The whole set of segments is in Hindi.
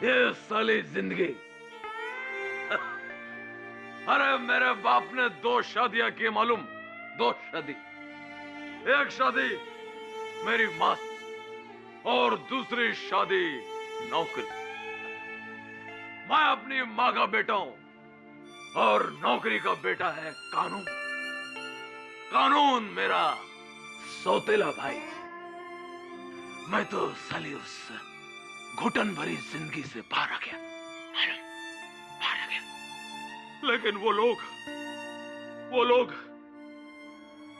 ये साली जिंदगी। अरे मेरे बाप ने 2 शादियां की मालूम, 2 शादी। एक शादी मेरी मां से और दूसरी शादी नौकरी। मैं अपनी मां का बेटा हूं और नौकरी का बेटा है कानून। कानून मेरा सौतेला भाई। मैं तो साली उस घुटन भरी जिंदगी से बाहर आ गया, बाहर आ गया। लेकिन वो लोग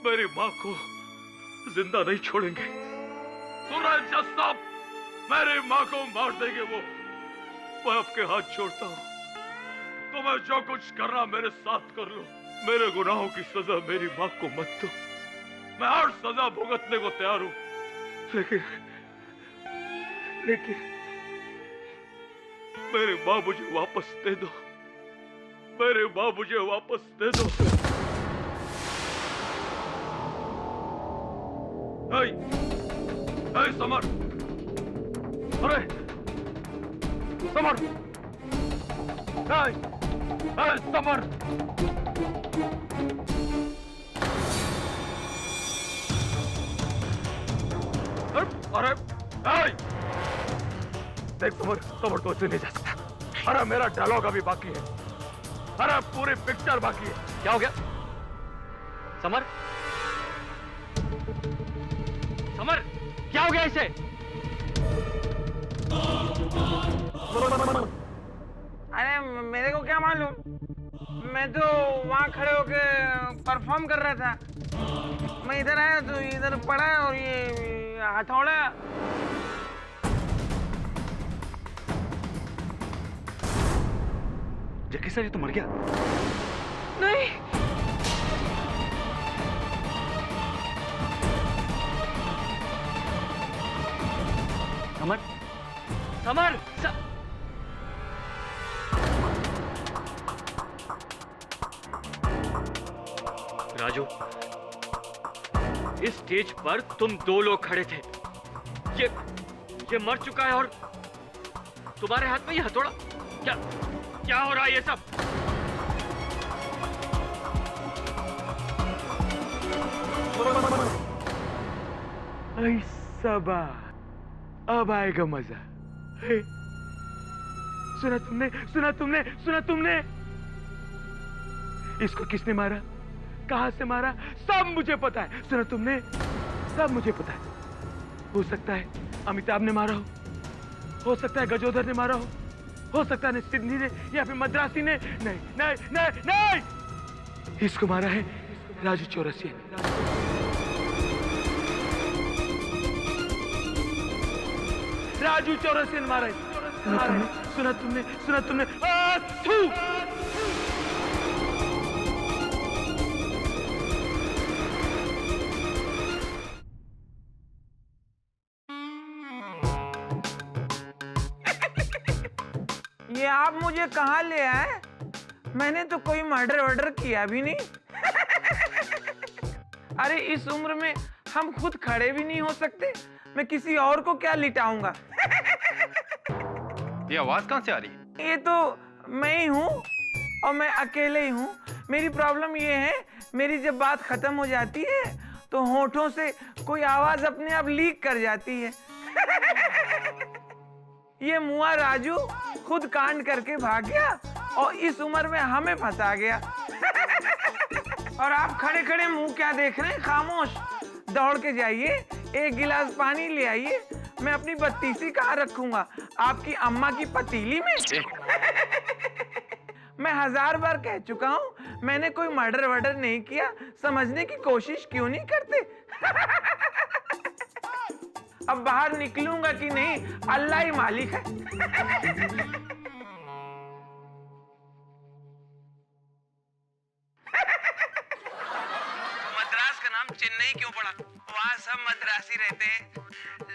मेरी मां को जिंदा नहीं छोड़ेंगे। सूरज जज साहब, मेरी मां को मार देंगे वो। मैं आपके हाथ जोड़ता हूं, तुम्हें जो कुछ करना मेरे साथ कर लो। मेरे गुनाहों की सजा मेरी मां को मत दो। मैं हर सजा भुगतने को तैयार हूं, लेकिन मेरी मां मुझे वापस दे दो। मेरी मां मुझे वापस दे दो। ऐ समर, अरे समर, ऐ समर। अरे देख समर तो ऐसे नहीं जा सकता। अरे मेरा डायलॉग अभी बाकी है। अरे पूरी पिक्चर बाकी है। क्या हो गया समर? समर क्या हो गया इसे? अरे मेरे को क्या मालूम, मैं तो वहां खड़े होके परफॉर्म कर रहा था। मैं इधर आया तो इधर पड़ा और ये हथौड़ा। जक्की सर ये तो मर गया। नहीं, समर, समर, राजू, इस स्टेज पर तुम 2 लोग खड़े थे। ये मर चुका है और तुम्हारे हाथ में ये हथौड़ा। क्या हो रहा है ये सब? ऐसा बात, अब आएगा मजा। सुना तुमने? इसको किसने मारा, कहां से मारा, सब मुझे पता है। सुना तुमने? सब मुझे पता है। हो सकता है अमिताभ ने मारा हो सकता है गजोधर ने मारा हो सकता है सिडनी ने या फिर मद्रासी ने। नहीं नहीं नहीं नहीं, इसको मारा है राजू चौरसिया ने। राजू चौरसिया ने मारा है। सुना तुमने? ये आप मुझे कहाँ ले आए? मैंने तो कोई मर्डर किया भी नहीं। अरे इस उम्र में हम खुद खड़े भी नहीं हो सकते, मैं किसी और को क्या लिटाऊंगा? ये आवाज कहाँ से आ रही है? ये तो मैं ही हूँ और मैं अकेले ही हूँ। मेरी प्रॉब्लम ये है, मेरी जब बात खत्म हो जाती है तो होठों से कोई आवाज अपने आप लीक कर जाती है। ये मुआ राजू खुद कांड करके भाग गया और इस उम्र में हमें फंसा गया। और आप खड़े खड़े मुंह क्या देख रहे हैं? खामोश, दौड़ के जाइए, 1 गिलास पानी ले आइए। मैं अपनी बत्तीसी कहाँ रखूंगा? आपकी अम्मा की पतीली में? मैं 1000 बार कह चुका हूँ, मैंने कोई मर्डर नहीं किया। समझने की कोशिश क्यों नहीं करते? अब बाहर निकलूंगा कि नहीं, अल्लाह ही मालिक है। मद्रास का नाम चेन्नई क्यों पड़ा? वहाँ सब मद्रासी रहते हैं,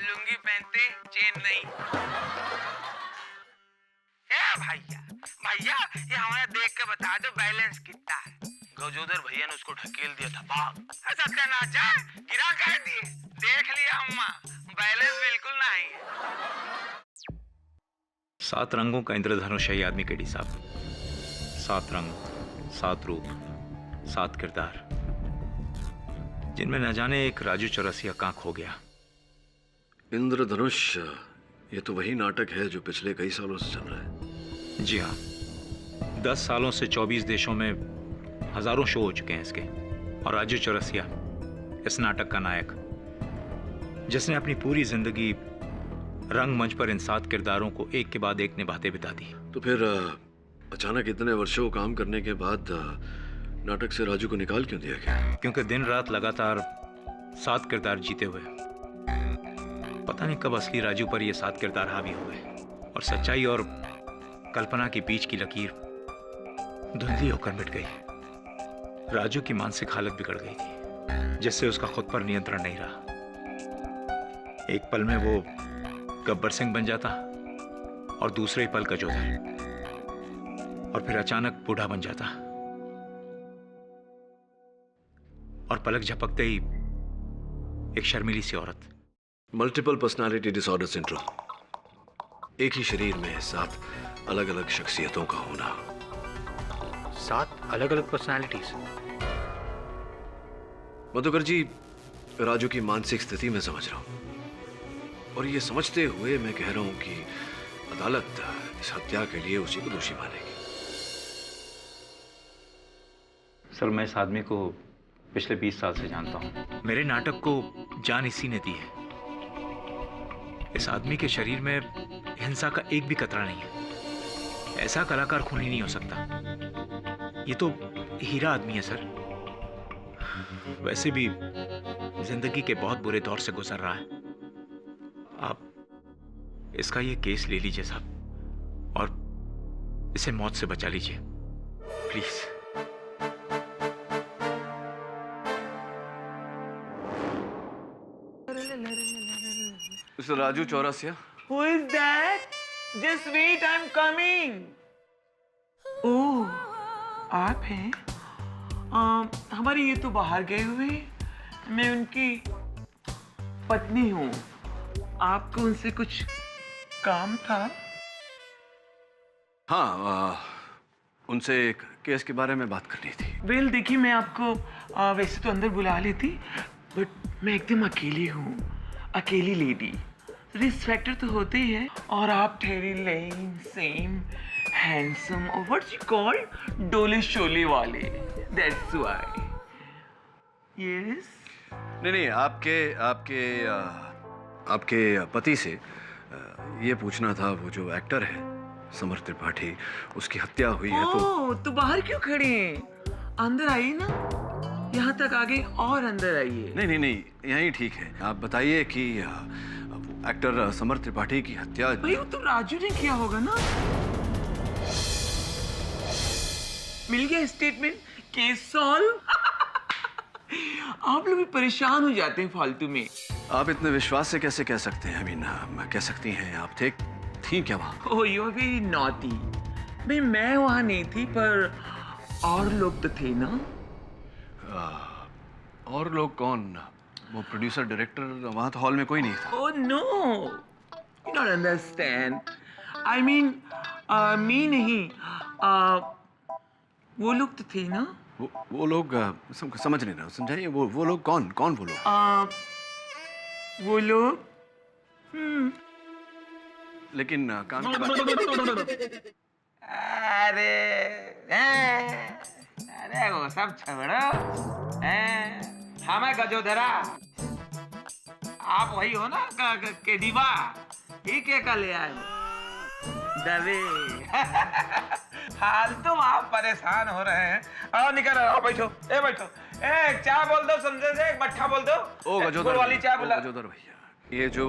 लुंगी पहनते, चेन नहीं। भैया ये हमारा देख के बता दो बैलेंस कितना है? गजोदर भैया ने उसको ढकेल दिया था भाग। सत्यानाश, गिरा कह दिए। देख लिया अम्मा, बैलेंस बिल्कुल नहीं है। 7 रंगों का इंद्रधनुष है ये आदमी केडी साहब। 7 रंग, 7 रूप, 7 किरदार, जिनमें न जाने एक राजू चौरसिया कहाँ खो गया। इंद्रधनुष, ये तो वही नाटक है जो पिछले कई सालों से चल रहा है। जी हाँ, 10 सालों से 24 देशों में हजारों शो हो चुके हैं इसके। और राजू चौरसिया इस नाटक का नायक, जिसने अपनी पूरी जिंदगी रंगमंच पर इन 7 किरदारों को एक के बाद एक निभाते बिता दी। तो फिर अचानक इतने वर्षों काम करने के बाद नाटक से राजू को निकाल क्यों दिया गया? क्योंकि दिन रात लगातार 7 किरदार जीते हुए पता नहीं कब असली राजू पर ये 7 किरदार हावी हो गए और सच्चाई और कल्पना के बीच की लकीर धुंधली होकर मिट गई। राजू की मानसिक हालत बिगड़ गई थी, जिससे उसका खुद पर नियंत्रण नहीं रहा। एक पल में वो गब्बर सिंह बन जाता और दूसरे ही पल गजोदर, और फिर अचानक बूढ़ा बन जाता और पलक झपकते ही एक शर्मीली सी औरत। मल्टीपल पर्सनालिटी डिसऑर्डर सिंड्रोम, एक ही शरीर में 7 अलग अलग शख्सियतों का होना। 7 अलग अलग पर्सनालिटीज। मधुकर जी, राजू की मानसिक स्थिति मैं समझ रहा हूं, और ये समझते हुए मैं कह रहा हूं कि अदालत इस हत्या के लिए उसी को दोषी मानेगी। सर, मैं इस आदमी को पिछले 20 साल से जानता हूं। मेरे नाटक को जान इसी ने दी है। इस आदमी के शरीर में हिंसा का एक भी कतरा नहीं है। ऐसा कलाकार खूनी नहीं हो सकता। ये तो हीरा आदमी है सर। वैसे भी जिंदगी के बहुत बुरे दौर से गुजर रहा है। आप इसका ये केस ले लीजिए साहब, और इसे मौत से बचा लीजिए please. Mister Raju Chaurasia. Who is that? Just wait, I'm coming. ओह, आप हैं? हमारे ये तो बाहर गए हुए। मैं उनकी पत्नी हूँ। आपको उनसे कुछ काम था? हाँ, उनसे एक केस के बारे में बात करनी थी। वेल, देखिए, मैं आपको वैसे तो अंदर बुला लेती, बट मैं एकदम अकेली हूँ, अकेली लेडी। रिस्क फैक्टर तो होते ही है, और आप ठहरी लेन सेम हैंडसम और व्हाट्स यू कॉल डोले शोले वाले, दैट्स व्हाई। यस। नहीं, आपके पति से ये पूछना था, वो जो एक्टर है समर त्रिपाठी, उसकी हत्या हुई है तो बाहर क्यों खड़े हैं? अंदर आइए ना, यहाँ तक आ गए और अंदर आइए। नहीं, यहीं ठीक है। आप बताइए कि वो एक्टर समर त्रिपाठी की हत्या। भाई, वो तो राजू ने किया होगा ना। मिल गया स्टेटमेंट, केस सॉल्व। आप लोग भी परेशान हो जाते हैं फालतू में। आप इतने विश्वास से कैसे कह सकते हैं? कह सकती हैं आप थी क्या वहाँ? ओह, यू आर वेरी नॉटी। भाई, मैं वहाँ नहीं थी, पर और लोग तो थे ना। और लोग कौन? वो प्रोड्यूसर, डायरेक्टर, वहाँ तो हॉल में कोई नहीं था। Oh no, you don't understand. I mean, me नहीं, वो लोग तो थे ना। वो लोग समझ नहीं रहा, समझाइए। वो लोग कौन वो लोग? वो लोग लेकिन काम अरे वो सब छोड़ो। हमें गजोधरा, आप वही हो ना के दीवा, ठीक है, का ले आए दबे। हाल तुम आप परेशान हो रहे हैं। आओ, निकल आओ, बैठो। बैठो। एक चाय बोल दो, समझे से एक मट्ठा बोल दो। ओ गजोधर वाली चाय बुला। गजोधर भैया, ये जो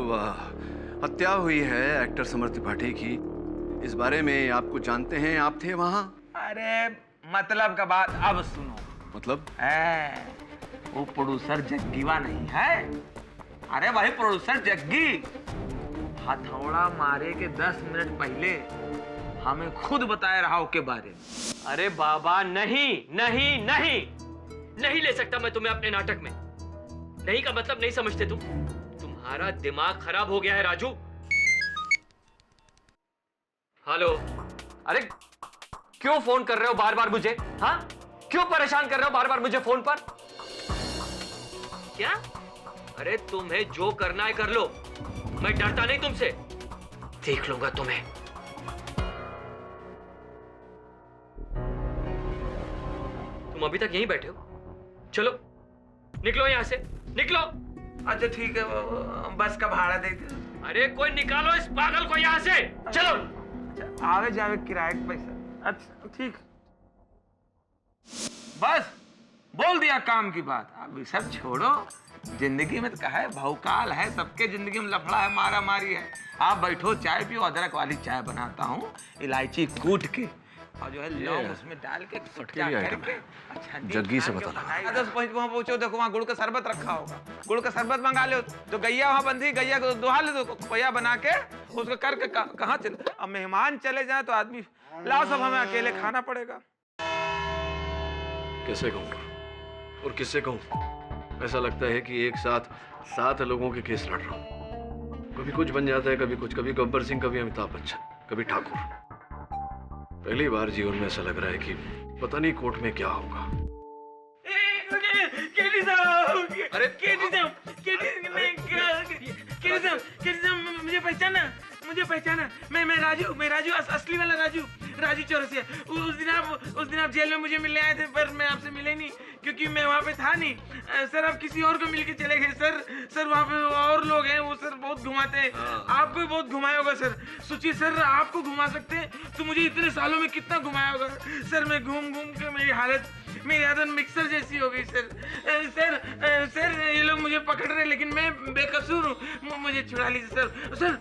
हत्या हुई है एक्टर समर त्रिपाठी की, इस बारे में आपको जानते हैं? आप थे वहाँ? अरे मतलब का बात अब सुनो। मतलब? वो प्रोड्यूसर जग्गीवा नहीं है? अरे भाई, प्रोड्यूसर जग्गी हथौड़ा मारे के 10 मिनट पहले हमें खुद बताया रहा के बारे में। अरे बाबा, नहीं ले सकता मैं तुम्हें अपने नाटक में। नहीं का मतलब नहीं समझते तुम? तुम्हारा दिमाग खराब हो गया है राजू। हेलो। अरे क्यों फोन कर रहे हो बार बार मुझे? हाँ, क्यों परेशान कर रहे हो बार बार मुझे फोन पर? क्या? अरे तुम्हें जो करना है कर लो, मैं डरता नहीं तुमसे, देख लूंगा तुम्हें। तुम अभी तक यहीं बैठे हो? चलो निकलो यहां से, निकलो। अच्छा ठीक है, बस का भाड़ा दे दो। अरे कोई निकालो इस पागल को यहां से, चलो। अच्छा, आवे जावे किराए का पैसा। अच्छा ठीक, बस बोल दिया काम की बात। अभी सब छोड़ो, जिंदगी में तो कहा है भौकाल है, सबके जिंदगी में लफड़ा है, मारा मारी है। आप बैठो, चाय पियो, अदरक वाली चाय बनाता हूँ, इलायची कूट के और जो है लौंग उसमें डाल के फटके करके। अच्छा जग्गी से बता लगा। तो वहाँ पहुंचो, देखो वहाँ गुड़ का शरबत रखा होगा, गुड़ का शरबत मंगा लो। तो गैया वहाँ बंधी, गैया को दुहा ले दो, खोया बना के उसको करके कहाँ चले। अब मेहमान चले जाए तो आदमी लाओ, सब हमें अकेले खाना पड़ेगा। कैसे कहूँ और किससे कहूँ? ऐसा लगता है कि एक साथ 7 लोगों के केस लड़ रहा हूँ। कभी कुछ बन जाता है, कभी कुछ, कभी गब्बर सिंह, कभी अमिताभ बच्चन, कभी ठाकुर। पहली बार जीवन में ऐसा लग रहा है कि पता नहीं कोर्ट में क्या होगा। अरे मुझे पहचाना, मैं राजू, असली वाला राजू चौरसिया। उस दिन आप जेल में मुझे मिलने आए थे, पर मैं आपसे मिले नहीं क्योंकि मैं वहाँ पे था नहीं। सर आप किसी और को मिलके चले गए। सर वहाँ पे और लोग हैं, वो सर बहुत घुमाते हैं। आपको भी बहुत घुमाया होगा सर। सोचिए सर, आपको घुमा सकते हैं तो मुझे इतने सालों में कितना घुमाया होगा सर। मैं घूम के मेरी आदत मिक्सर जैसी हो गई सर। सर ये लोग मुझे पकड़ रहे, लेकिन मैं बेकसूर हूँ, मुझे छुड़ा लीजिए सर।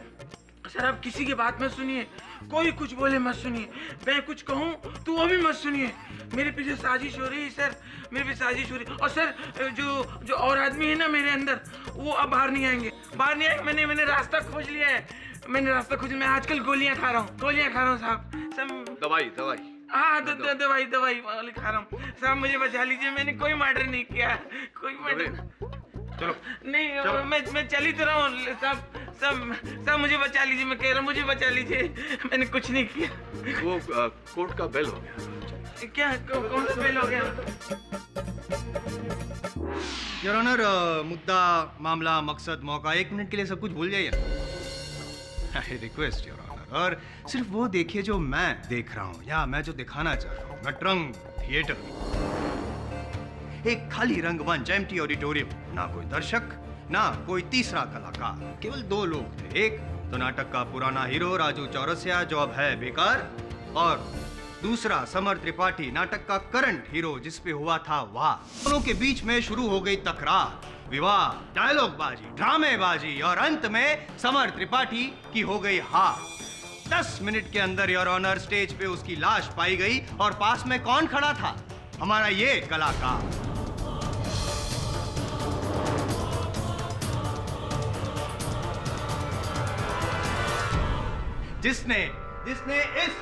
सर आप किसी की बात मत सुनिए, कोई कुछ बोले मत सुनिए, मैं कुछ कहूँ तो वो भी मत सुनिए। मेरे पीछे साजिश हो रही है सर, मेरे पीछे साजिश हो रही है। और सर जो और आदमी है ना मेरे अंदर, वो अब बाहर नहीं आएंगे। मैंने रास्ता खोज लिया है, मैं आजकल गोलियां खा रहा हूँ साहब। दवाई हाँ दवाई वाली खा रहा हूँ साहब। मुझे बचा लीजिए, मैंने कोई मर्डर नहीं किया, कोई मर्डर चलो नहीं। चलो। मैं चली तो रहा हूँ साहब, मुझे बचा लीजिए, मैं कह रहा हूँ मुझे बचा लीजिए, मैंने कुछ नहीं किया। वो कोर्ट का बेल हो गया। क्या कौन सा बेल हो गया? योर ऑनर, मुद्दा, मामला, मकसद, मौका, 1 मिनट के लिए सब कुछ भूल जाइए। आई रिक्वेस्ट योर ऑनर, और सिर्फ वो देखिए जो मैं देख रहा हूँ या मैं जो दिखाना चाह रहा हूँ। नटरंग थिएटर, एक खाली रंगमंच, एम्प्टी ऑडिटोरियम, ना कोई दर्शक, ना कोई तीसरा कलाकार, केवल 2 लोग थे। एक तो नाटक का पुराना हीरो राजू चौरसिया, जो अब है बेकार, और दूसरा समर त्रिपाठी, नाटक का करंट हीरो, जिसपे हुआ था वार। दोनों के बीच में शुरू हो गई तकरार, विवाद, डायलॉगबाजी, ड्रामेबाजी, और अंत में समर त्रिपाठी की हो गई हार। 10 मिनट के अंदर योर ऑनर स्टेज पे उसकी लाश पाई गई, और पास में कौन खड़ा था? हमारा ये कलाकार। जिसने इस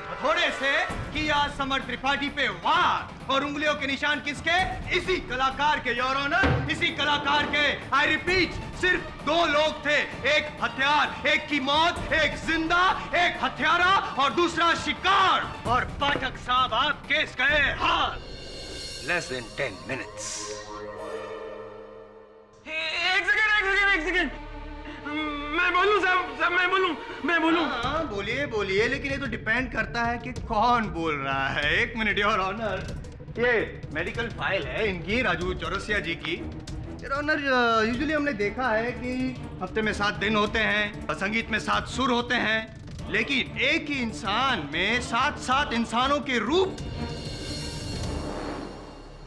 हथौड़े से किया समर त्रिपाठी पे वार, और उंगलियों के निशान किसके? इसी कलाकार के योर ऑनर, इसी कलाकार के। आई रिपीट, सिर्फ 2 लोग थे, एक हथियार, एक की मौत, एक जिंदा, एक हत्यारा और दूसरा शिकार। और पाठक साहब, आप केस गए हार। Less than 10 minutes. एक सेकंड, मैं बोलूं साहब, मैं बोलूं। हाँ, बोलिए, लेकिन ये तो डिपेंड करता है कि कौन बोल रहा है। 1 मिनट योर ऑनर, ये मेडिकल फाइल है इनकी, राजू चौरसिया जी की। योर ऑनर, यूजुअली हमने देखा है कि हफ्ते में 7 दिन होते हैं, संगीत में 7 सुर होते हैं, लेकिन एक ही इंसान में 7 इंसानों के रूप।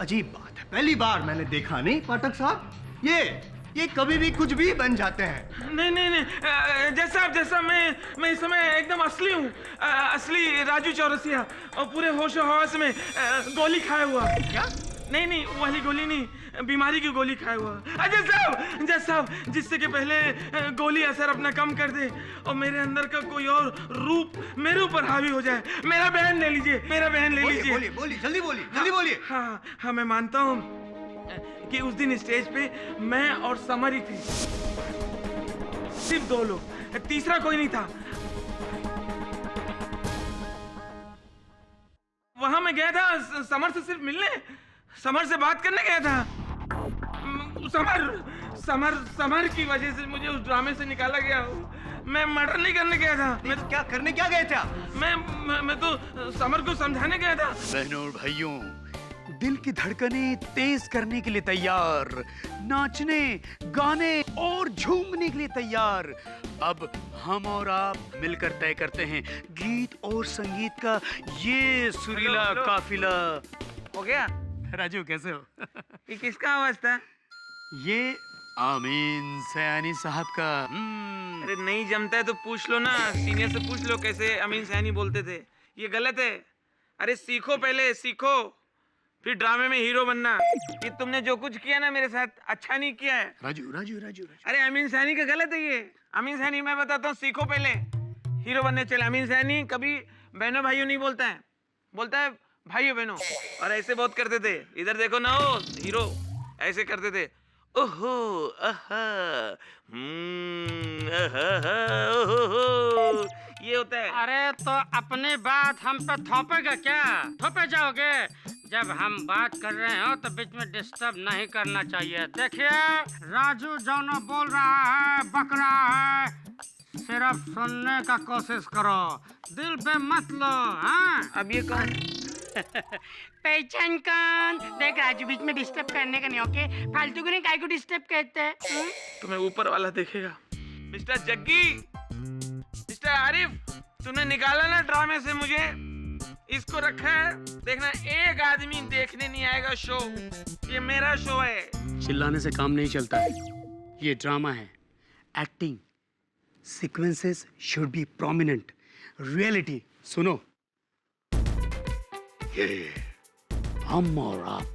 अजीब बात है, पहली बार मैंने देखा। नहीं पाठक साहब, ये कभी भी कुछ भी बन जाते हैं। नहीं, जैसा मैं इस समय एकदम असली हूँ, असली राजू चौरसिया, और पूरे होशो हवास में गोली खाया हुआ। क्या? नहीं, वो वाली गोली नहीं, बीमारी की गोली खाया हुआ। जज साहब, जिससे कि पहले गोली असर अपना कम कर दे और मेरे अंदर का कोई और रूप मेरे ऊपर हावी हो जाए। मेरा बहन ले लीजिए। बोलिए, जल्दी बोलिए। हाँ, मैं मानता हूँ कि उस दिन स्टेज पे मैं और समर ही थे, सिर्फ 2 लोग, तीसरा कोई नहीं था। मैं गया था समर से सिर्फ मिलने, समर से बात करने गया था। समर की वजह से मुझे उस ड्रामे से निकाला गया। मैं मर्डर नहीं करने गया था। मैं क्या करने क्या गए थे आप? मैं तो समर को समझाने गया था। बहनों और भाइयों, दिल की धड़कनें तेज करने के लिए तैयार, नाचने, गाने और झूमने के लिए तैयार। अब हम और आप मिलकर तय करते हैं गीत और संगीत का ये सुरीला हेलो। काफिला। हो गया? राजू कैसे हो? ये किसका आवाज था? ये आमीन सयानी साहब का। अरे नहीं जमता है तो पूछ लो ना, सीनियर से पूछ लो कैसे अमीन सैनी बोलते थे। ये गलत है। अरे सीखो, पहले सीखो, फिर ड्रामे में हीरो बनना। ये तुमने जो कुछ किया ना मेरे साथ, अच्छा नहीं किया है। राजू राजू राजू राजू अरे अमीन सैनी का गलत है ये। अमीन सैनी मैं बताता हूँ, सीखो पहले, हीरो बनने चले। अमीन सैनी कभी बहनों भाइयों नहीं बोलता है, बोलता है भाइयों बहनों। और ऐसे बहुत करते थे, इधर देखो ना, ओ हीरो ऐसे करते थे। ओहो आहा, आहा, ओहो, ये होता है। अरे तो अपनी बात हम पे थोपेगा क्या? थोपे जाओगे? जब हम बात कर रहे हो तो बीच में डिस्टर्ब नहीं करना चाहिए। देखिए राजू जो बोल रहा है, बक रहा है, सिर्फ सुनने का कोशिश करो, दिल पे मत लो। हाँ अब ये कौन? पहचान कौन? देख राजू बीच में डिस्टर्ब करने का नहीं, ओके? फालतू को नहीं, काय को डिस्टर्ब कहते हैं? तुम्हें ऊपर वाला देखेगा। मिस्टर जग्गी, मिस्टर आरिफ, तूने निकाला ना ड्रामे से मुझे, इसको रखा है। देखना एक आदमी देखने नहीं आएगा शो, ये मेरा शो है। चिल्लाने से काम नहीं चलता है, ये ड्रामा है, acting. Sequences should be prominent, reality. सुनो, ये हम और आप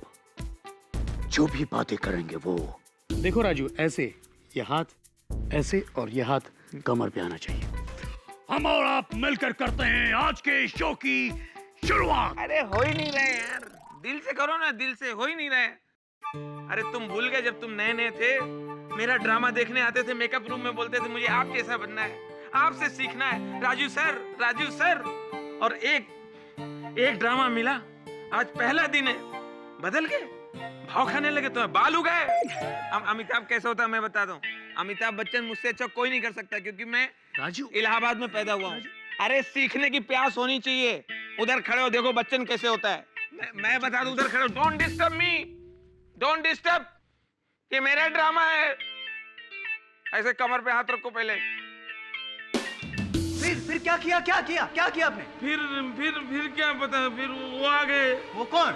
जो भी बातें करेंगे वो, देखो राजू, ऐसे ये हाथ ऐसे और ये हाथ कमर पे आना चाहिए। हम और आप मिलकर करते हैं आज के शो की शुरुआत। अरे हो ही नहीं रहे यार, दिल से करो ना, दिल से हो ही नहीं रहे। अरे तुम भूल गए जब तुम नए नए थे, मेरा ड्रामा देखने आते थे, मेकअप रूम में बोलते थे मुझे आप जैसा बनना है, आपसे सीखना है, राजू सर, राजू सर। और एक ड्रामा मिला, आज पहला दिन है, बदल गए, भाव खाने लगे, तो बाल उगाए। अमिताभ कैसा होता है मैं बताता हूँ। अमिताभ बच्चन मुझसे अच्छा कोई नहीं कर सकता, क्योंकि मैं राजू इलाहाबाद में पैदा हुआ हूँ। अरे सीखने की प्यास होनी चाहिए। उधर खड़े हो, देखो बच्चन कैसे होता है। मैं बता दूं, उधर खड़े हो, don't disturb me, don't disturb, ये मेरा ड्रामा है। ऐसे कमर पे हाथ रखो पहले। फिर क्या किया आपने? फिर क्या पता, फिर वो आ गए। वो कौन?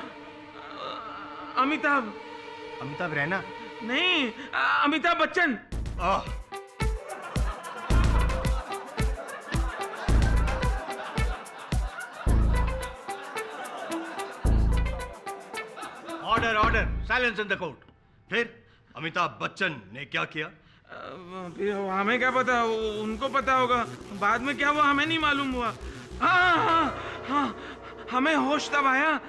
अमिताभ रैना? नहीं, Amitabh Bachchan. Order, silence in the court. फिर अमिताभ बच्चन ने क्या किया? फिर हमें क्या पता, उनको पता होगा। बाद में क्या हुआ हमें नहीं मालूम हुआ। हाँ, हमें होश तब आया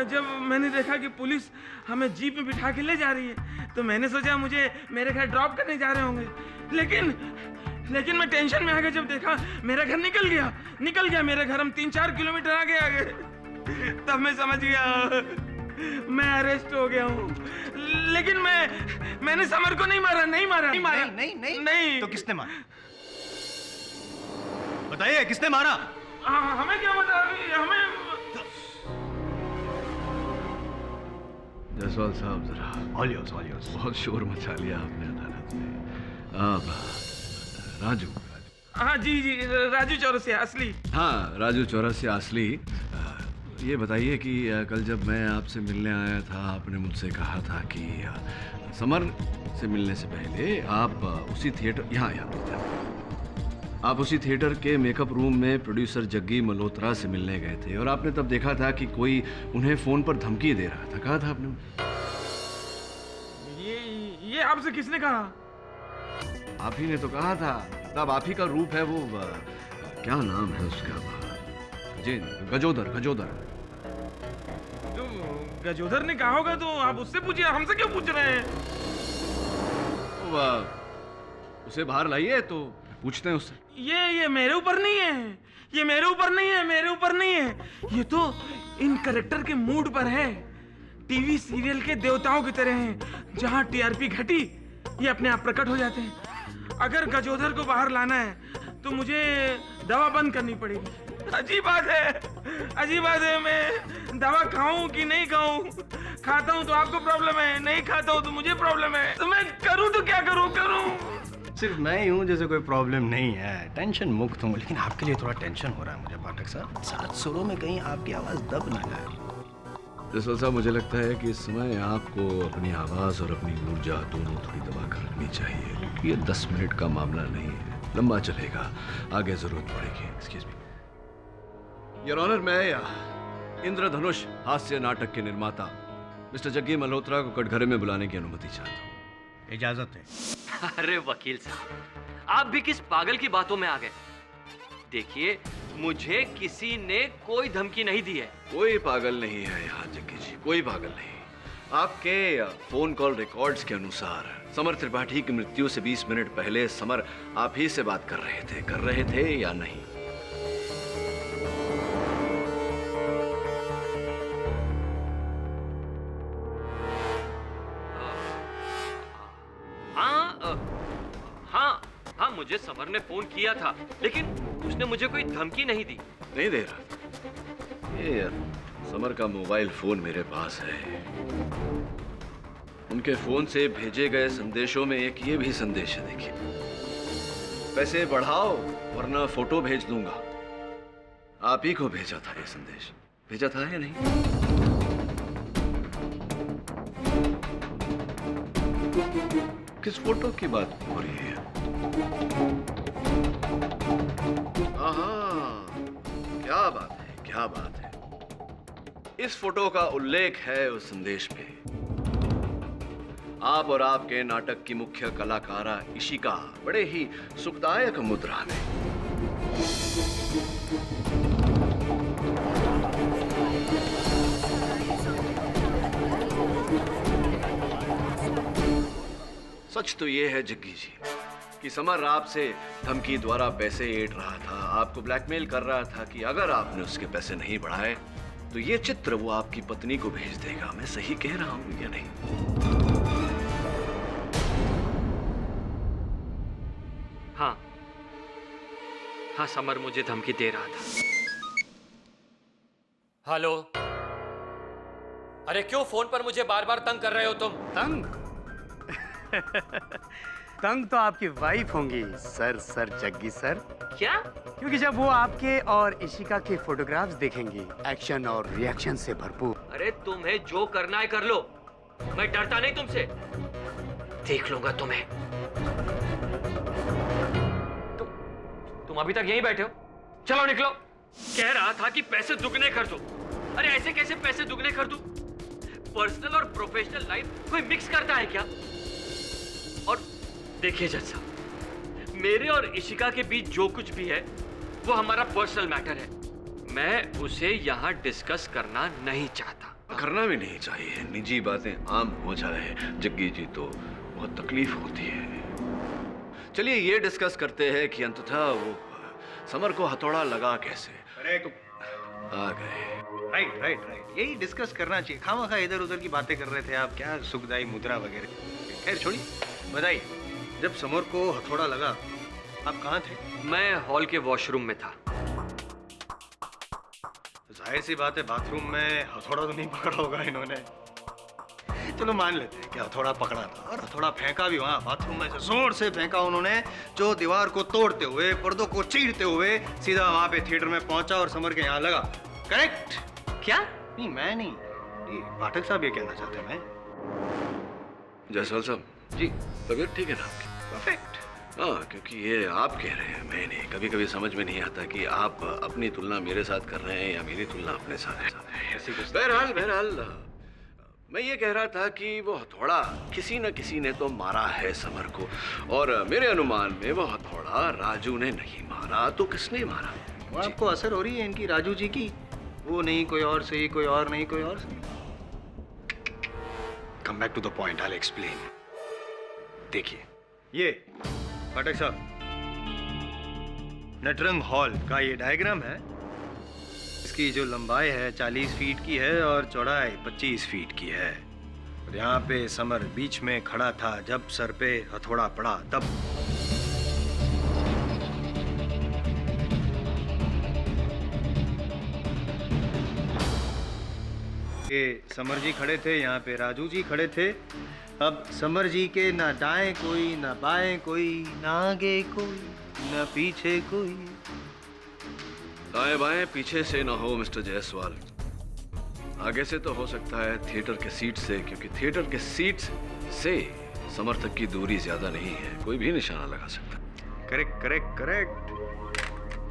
जब मैंने देखा कि पुलिस हमें जीप में बिठा के ले जा रही है। तो मैंने सोचा मुझे मेरे घर ड्रॉप करने जा रहे होंगे, लेकिन मैं टेंशन में आ गया जब देखा मेरा घर निकल गया मेरे घर, हम 3-4 किलोमीटर आगे। तब मैं समझ गया मैं अरेस्ट हो गया हूँ। लेकिन मैंने समर को नहीं मारा। नहीं। तो किसने मारा? बताइए, किसने मारा? हमें क्या बता, हमें। जायसवाल साहब, जरा ऑलियोस बहुत शोर मचा लिया आपने अदालत में। आप राजू। हाँ जी, राजू चौरसिया असली। हाँ, राजू चौरसिया असली। ये बताइए कि कल जब मैं आपसे मिलने आया था, आपने मुझसे कहा था कि समर से मिलने से पहले आप उसी थिएटर, यहाँ आप उसी थिएटर के मेकअप रूम में प्रोड्यूसर जग्गी मल्होत्रा से मिलने गए थे, और आपने तब देखा था कि कोई उन्हें फोन पर धमकी दे रहा था। कहा था आपने? ये आपसे किसने कहा? आप ही ने तो कहा था। तब आप ही का रूप है वो, क्या नाम है उसका, गजोदर। तो गजोदर ने कहा होगा, तो आप उससे पूछिए, हमसे क्यों पूछ रहे हैं? उसे बाहर लाइए तो पूछते हैं उससे। ये मेरे ऊपर नहीं है, ये मेरे ऊपर नहीं है, मेरे ऊपर नहीं है, ये तो इन करेक्टर के मूड पर है। टीवी सीरियल के देवताओं की तरह हैं, जहां टीआरपी घटी ये अपने आप प्रकट हो जाते हैं। अगर गजोधर को बाहर लाना है तो मुझे दवा बंद करनी पड़ेगी। अजीब बात है, अजीब बात है, मैं दवा खाऊं कि नहीं खाऊं? खाता हूं तो आपको प्रॉब्लम है, नहीं खाता हूं तो मुझे प्रॉब्लम है, तो मैं करूं तो क्या करूं? सिर्फ मैं ही हूँ जैसे कोई प्रॉब्लम नहीं है, टेंशन मुक्त हूँ, लेकिन आपके लिए थोड़ा टेंशन हो रहा है मुझे पाठक साहब। 7 सुरों में कहीं आपकी आवाज़ दब ना जाए। जसवाल साहब, मुझे लगता है कि इस समय आपको अपनी आवाज़ और अपनी ऊर्जा दोनों थोड़ी दबा कर रखनी चाहिए, क्योंकि ये 10 मिनट का मामला नहीं है, लंबा चलेगा, आगे जरूरत पड़ेगी। एक्सक्यूज मी योर ऑनर, मैं इंद्रधनुष हास्य नाटक के निर्माता मिस्टर जग्गी मल्होत्रा को कटघरे में बुलाने की अनुमति चाहता हूँ। इजाजत है। अरे वकील साहब, आप भी किस पागल की बातों में आ गए? देखिए, मुझे किसी ने कोई धमकी नहीं दी है। कोई पागल नहीं है यहाँ जग्गी जी, कोई पागल नहीं। आपके फोन कॉल रिकॉर्ड्स के अनुसार समर त्रिपाठी की मृत्यु से 20 मिनट पहले समर आप ही से बात कर रहे थे या नहीं? हाँ, मुझे समर ने फोन किया था, लेकिन उसने मुझे कोई धमकी नहीं दी। नहीं दे रहा? ये यार, समर का मोबाइल फोन मेरे पास है। उनके फोन से भेजे गए संदेशों में एक ये भी संदेश है, देखिए, पैसे बढ़ाओ वरना फोटो भेज दूंगा। आप ही को भेजा था ये संदेश, भेजा था या नहीं? किस फोटो की बात हो रही है? हाँ, क्या बात है, क्या बात है। इस फोटो का उल्लेख है उस संदेश में। आप और आपके नाटक की मुख्य कलाकारा इशिका बड़े ही सुखदायक मुद्रा में। सच तो ये है जग्गी जी कि समर आपसे धमकी द्वारा पैसे ऐंठ रहा था, आपको ब्लैकमेल कर रहा था कि अगर आपने उसके पैसे नहीं बढ़ाए तो ये चित्र वो आपकी पत्नी को भेज देगा। मैं सही कह रहा हूं या नहीं? हाँ, समर मुझे धमकी दे रहा था। हेलो, अरे क्यों फोन पर मुझे बार बार तंग कर रहे हो तुम? तंग? तंग तो आपकी वाइफ होंगी सर जग्गी सर। क्या? क्योंकि जब वो आपके और इशिका के फोटोग्राफ्स देखेंगी, एक्शन और रिएक्शन से भरपूर। अरे तुम्हें जो करना है कर लो, मैं डरता नहीं तुमसे, देख लूंगा तुम्हें। तुम अभी तक यहीं बैठे हो? चलो निकलो। कह रहा था कि पैसे दुगने कर दो। अरे ऐसे कैसे पैसे दुगने कर दूं? पर्सनल और प्रोफेशनल लाइफ कोई मिक्स करता है क्या? और देखिए जज साहब, मेरे और इशिका के बीच जो कुछ भी है वो हमारा पर्सनल मैटर है। मैं उसे यहाँ डिस्कस करना नहीं चाहता। करना भी नहीं चाहिए, निजी बातें आम हो जाए जग्गी जी तो बहुत तकलीफ होती है। चलिए ये डिस्कस करते हैं कि अंततः वो समर को हथौड़ा लगा कैसे। अरे तो आ गए। राइट, यही डिस्कस करना चाहिए। खामखा इधर उधर की बातें कर रहे थे आप, क्या सुखदाई मुद्रा वगैरह। खैर छोड़िए, बताइए, जब समर को हथौड़ा लगा आप कहाँ थे? मैं हॉल के वॉशरूम में था। जाहिर सी बात है, बाथरूम में हथौड़ा तो नहीं पकड़ा होगा इन्होंने। चलो मान लेते हैं कि हथौड़ा पकड़ा था, और हथौड़ा फेंका भी वहाँ बाथरूम में से जोर से फेंका उन्होंने, जो दीवार को तोड़ते हुए, पर्दों को चीरते हुए सीधा वहाँ पे थिएटर में पहुंचा और समर के यहाँ लगा। करेक्ट? क्या? नहीं, मैं नहीं, ये पाठक साहब ये कहना चाहते हैं। मैं जायसवाल साहब जी, तबीयत ठीक है ना आपकी? परफेक्ट। हाँ, क्योंकि ये आप कह रहे हैं, मैं नहीं। कभी कभी समझ में नहीं आता कि आप अपनी तुलना मेरे साथ कर रहे हैं या मेरी तुलना अपने साथ। बहरहाल मैं ये कह रहा था कि वो हथौड़ा किसी न किसी ने तो मारा है समर को, और मेरे अनुमान में वो हथौड़ा राजू ने नहीं मारा, तो किसने मारा? वो आपको असर हो रही है इनकी राजू जी की? वो नहीं कोई और सही, कोई और नहीं कोई और सही। Come back to the point, I will explain. देखिए, ये पाठक साहब, नटरंग हॉल का ये डायग्राम है। इसकी जो लंबाई है 40 फीट की है और चौड़ाई 25 फीट की है। और यहाँ पे समर बीच में खड़ा था जब सर पे हथौड़ा पड़ा तब। ये समर जी खड़े थे, यहाँ पे राजू जी खड़े थे। अब समर जी के ना दाएं कोई, ना बाएं कोई, ना आगे कोई, ना पीछे कोई। दाएं बाएं पीछे से ना हो मिस्टर जायसवाल, आगे से तो हो सकता है थिएटर के सीट से, क्योंकि थिएटर के सीट से समर तक की दूरी ज्यादा नहीं है, कोई भी निशाना लगा सकता है। Correct correct correct.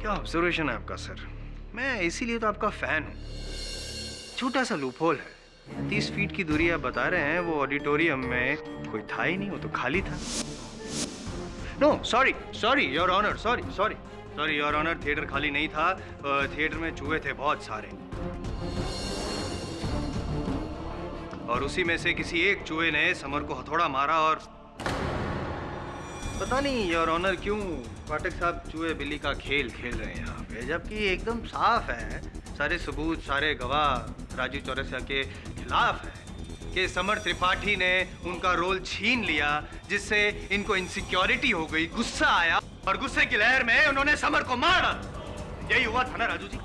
क्या ऑब्जर्वेशन है आपका सर, मैं इसीलिए तो आपका फैन हूँ। छोटा सा लूपहोल है, 30 फीट की दूरी आप बता रहे हैं, वो ऑडिटोरियम में कोई था ही नहीं, वो तो खाली था। No sorry sorry your honour, sorry sorry sorry your honour, theatre खाली नहीं था, थिएटर में चूहे थे बहुत सारे, और उसी में से किसी एक चूहे ने समर को हथौड़ा मारा। और पता नहीं योर ऑनर क्यों पाठक साहब चूहे बिल्ली का खेल खेल रहे हैं यहाँ पे, जबकि एकदम साफ है, सारे सबूत सारे गवाह राजू चौरसिया के खिलाफ है कि समर त्रिपाठी ने उनका रोल छीन लिया, जिससे इनको इनसिक्योरिटी हो गई, गुस्सा आया और गुस्से की लहर में उन्होंने समर को मार डाला। यही हुआ था ना राजू जी?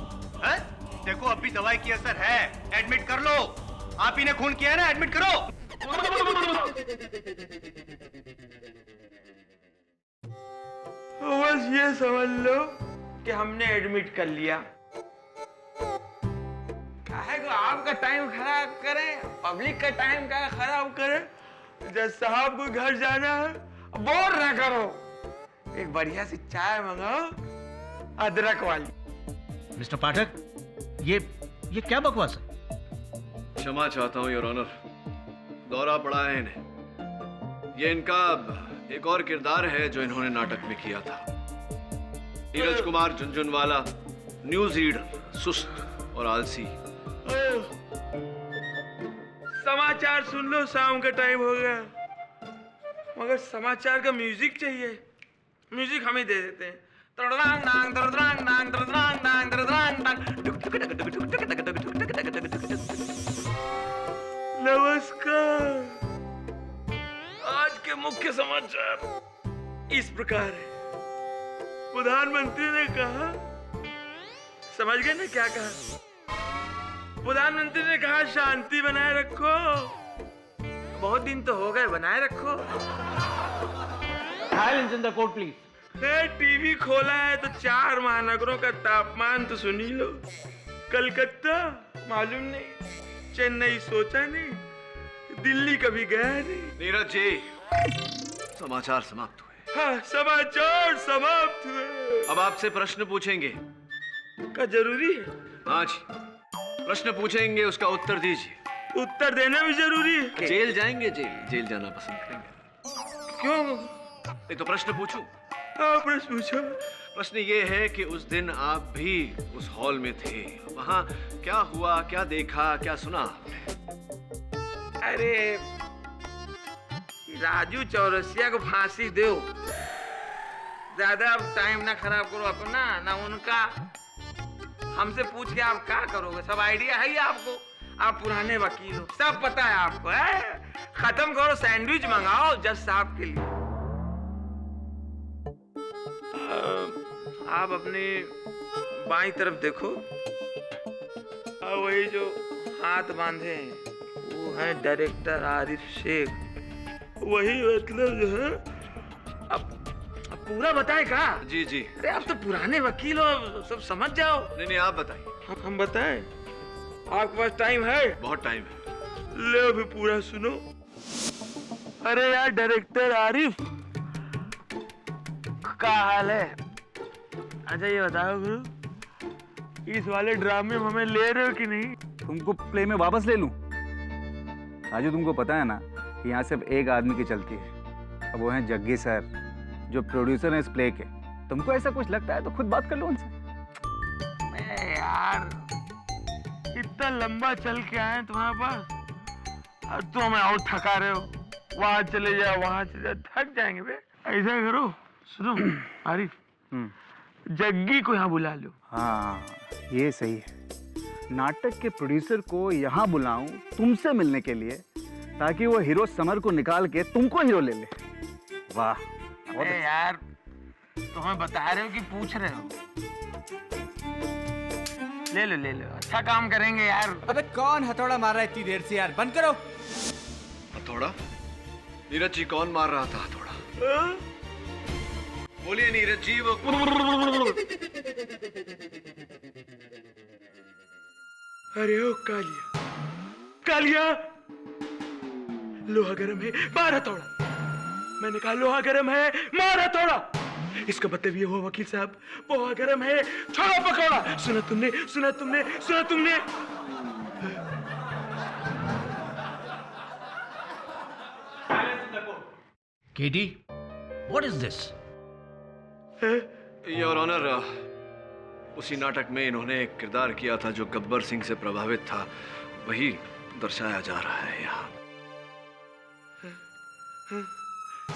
है? देखो अब भी दवाई की असर है, एडमिट कर लो। आप ही ने खून किया है ना, एडमिट करो। बस ये समझ लो कि हमने एडमिट कर लिया। काहे को आपका टाइम खराब करें, पब्लिक का टाइम का खराब करें। जज साहब को घर जाना है, बोर ना करो, एक बढ़िया सी चाय मंगाओ अदरक वाली। मिस्टर पाठक, ये क्या बकवास है? क्षमा चाहता हूँ योर ऑनर, दौरा पड़ा है इन्हें। ये इनका एक और किरदार है जो इन्होंने नाटक में किया था। नीरज कुमार झुनझुनवाला, न्यूज रीडर, सुस्त और आलसी। समाचार सुन लो, शाम का टाइम हो गया, मगर समाचार का म्यूजिक चाहिए। म्यूजिक हम ही दे देते हैं। नमस्कार। आज के मुख्य समाचार इस प्रकार है। प्रधानमंत्री ने कहा, समझ गए ना क्या कहा? प्रधानमंत्री ने कहा शांति बनाए रखो। बहुत दिन तो हो गए, बनाए रखो। Silence in the court please. TV खोला है तो 4 महानगरों का तापमान तो सुन ही लो। कलकत्ता मालूम नहीं, चेन्नई सोचा नहीं, दिल्ली कभी गया नहीं। नीरज जी, समाचार समाप्त हुए। हाँ, समाचार समाप्त हुए। अब आपसे प्रश्न पूछेंगे। क्या जरूरी है? हाँ जी, प्रश्न पूछेंगे, उसका उत्तर दीजिए। उत्तर देना भी जरूरी है? जेल जाएंगे? जेल जाना पसंद करेंगे? क्यों? नहीं तो प्रश्न पूछूं? हाँ, प्रश्न पूछो। प्रश्न ये है कि उस दिन आप भी उस हॉल में थे, वहां क्या हुआ, क्या देखा, क्या सुना आपने? अरे राजू चौरसिया को फांसी दो, ज्यादा अब टाइम ना खराब करो अपना ना उनका। हमसे पूछ के आप क्या करोगे? सब आइडिया है ही आपको, आप पुराने वकील हो, सब पता है आपको। है? खत्म करो, सैंडविच मंगाओ जज साहब के लिए। आप अपनी बाईं तरफ देखो, और वही जो हाथ बांधे हैं वो है डायरेक्टर आरिफ शेख। वही मतलब जो है। अब पूरा बताए का? जी जी। अरे आप तो पुराने वकील हो, सब समझ जाओ। नहीं आप बताइए। हम बताएं? आपके पास टाइम है? बहुत टाइम है। ले भी पूरा सुनो। अरे यार डायरेक्टर आरिफ, क्या हाल है? अच्छा ये बताओ गुरु, इस वाले ड्रामे में हमें ले रहे हो कि नहीं? तुमको प्ले में वापस ले लूं? राजू तुमको पता है ना कि यहाँ सिर्फ एक आदमी की चलती है, अब वो हैं जग्गी सर, जो प्रोड्यूसर हैं इस प्ले के। तुमको ऐसा कुछ लगता है तो खुद बात कर लो उनसे। यार इतना लंबा चल के आए तुम्हारे पास, और तुम हमें और थका रहे हो। वहां चले जाओ, वहां चले जाओ, थक जाएंगे बे। ऐसा करो, सुनो आरिफ, जग्गी को यहाँ बुला लो। हाँ, ये सही है। नाटक के प्रोड्यूसर को यहाँ बुलाऊं तुमसे मिलने के लिए, ताकि वो हीरो समर को निकाल के तुमको हीरो ले ले। वाह, बहुत अरे अच्छा। यार, तुम्हें बता रहे हो कि पूछ रहे हो? ले लो ले लो, अच्छा काम करेंगे यार। अबे कौन हथौड़ा मार रहा है इतनी देर से यार? बंद करो। हथौड़ा? नीरज जी कौन मार रहा था हथौड़ा? बोलिए नीरज जी, वो अरे ओ कालिया, कालिया, लोहा गरम है, मार हथौड़ा। मैंने कहा लोहा गरम है, मार हथौड़ा। इसका मतलब ये हुआ वकील साहब, पोहा गरम है, छोड़ो पकौड़ा। सुना तुमने, सुना तुमने, सुना तुमने? KD, what is this? Your honour, उसी नाटक में इन्होंने एक किरदार किया था जो गब्बर सिंह से प्रभावित था, वही दर्शाया जा रहा है यहाँ।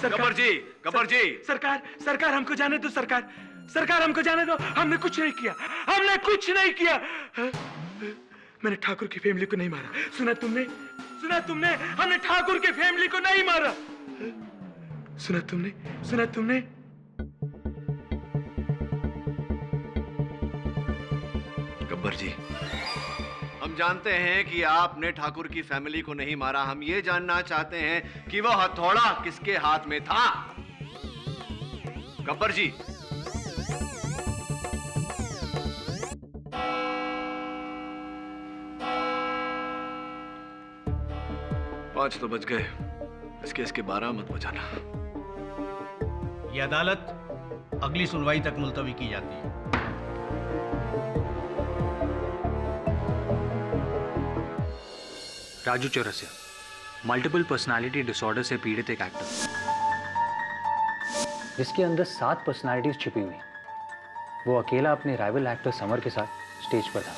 गब्बर जी, गब्बर जी, सरकार, सरकार हमको जाने दो, सरकार, सरकार हमको जाने दो। हमने कुछ नहीं किया, हमने कुछ नहीं किया। मैंने ठाकुर की फैमिली को नहीं मारा। सुना तुमने, सुना तुमने? हमने ठाकुर की फैमिली को नहीं मारा। सुना तुमने, सुना तुमने? गब्बर जी, हम जानते हैं कि आपने ठाकुर की फैमिली को नहीं मारा। हम ये जानना चाहते हैं कि वह हथौड़ा किसके हाथ में था। गब्बर जी, पांच तो बज गए, इस केस के 12 मत बजाना। ये अदालत अगली सुनवाई तक मुलतवी की जाती है। Raju Chaurasia, multiple personality disorder से पीड़ित एक एक्टर, जिसके अंदर 7 पर्सनालिटीज छिपी हुई। वो अकेला अपने राइवल एक्टर समर के साथ स्टेज पर था।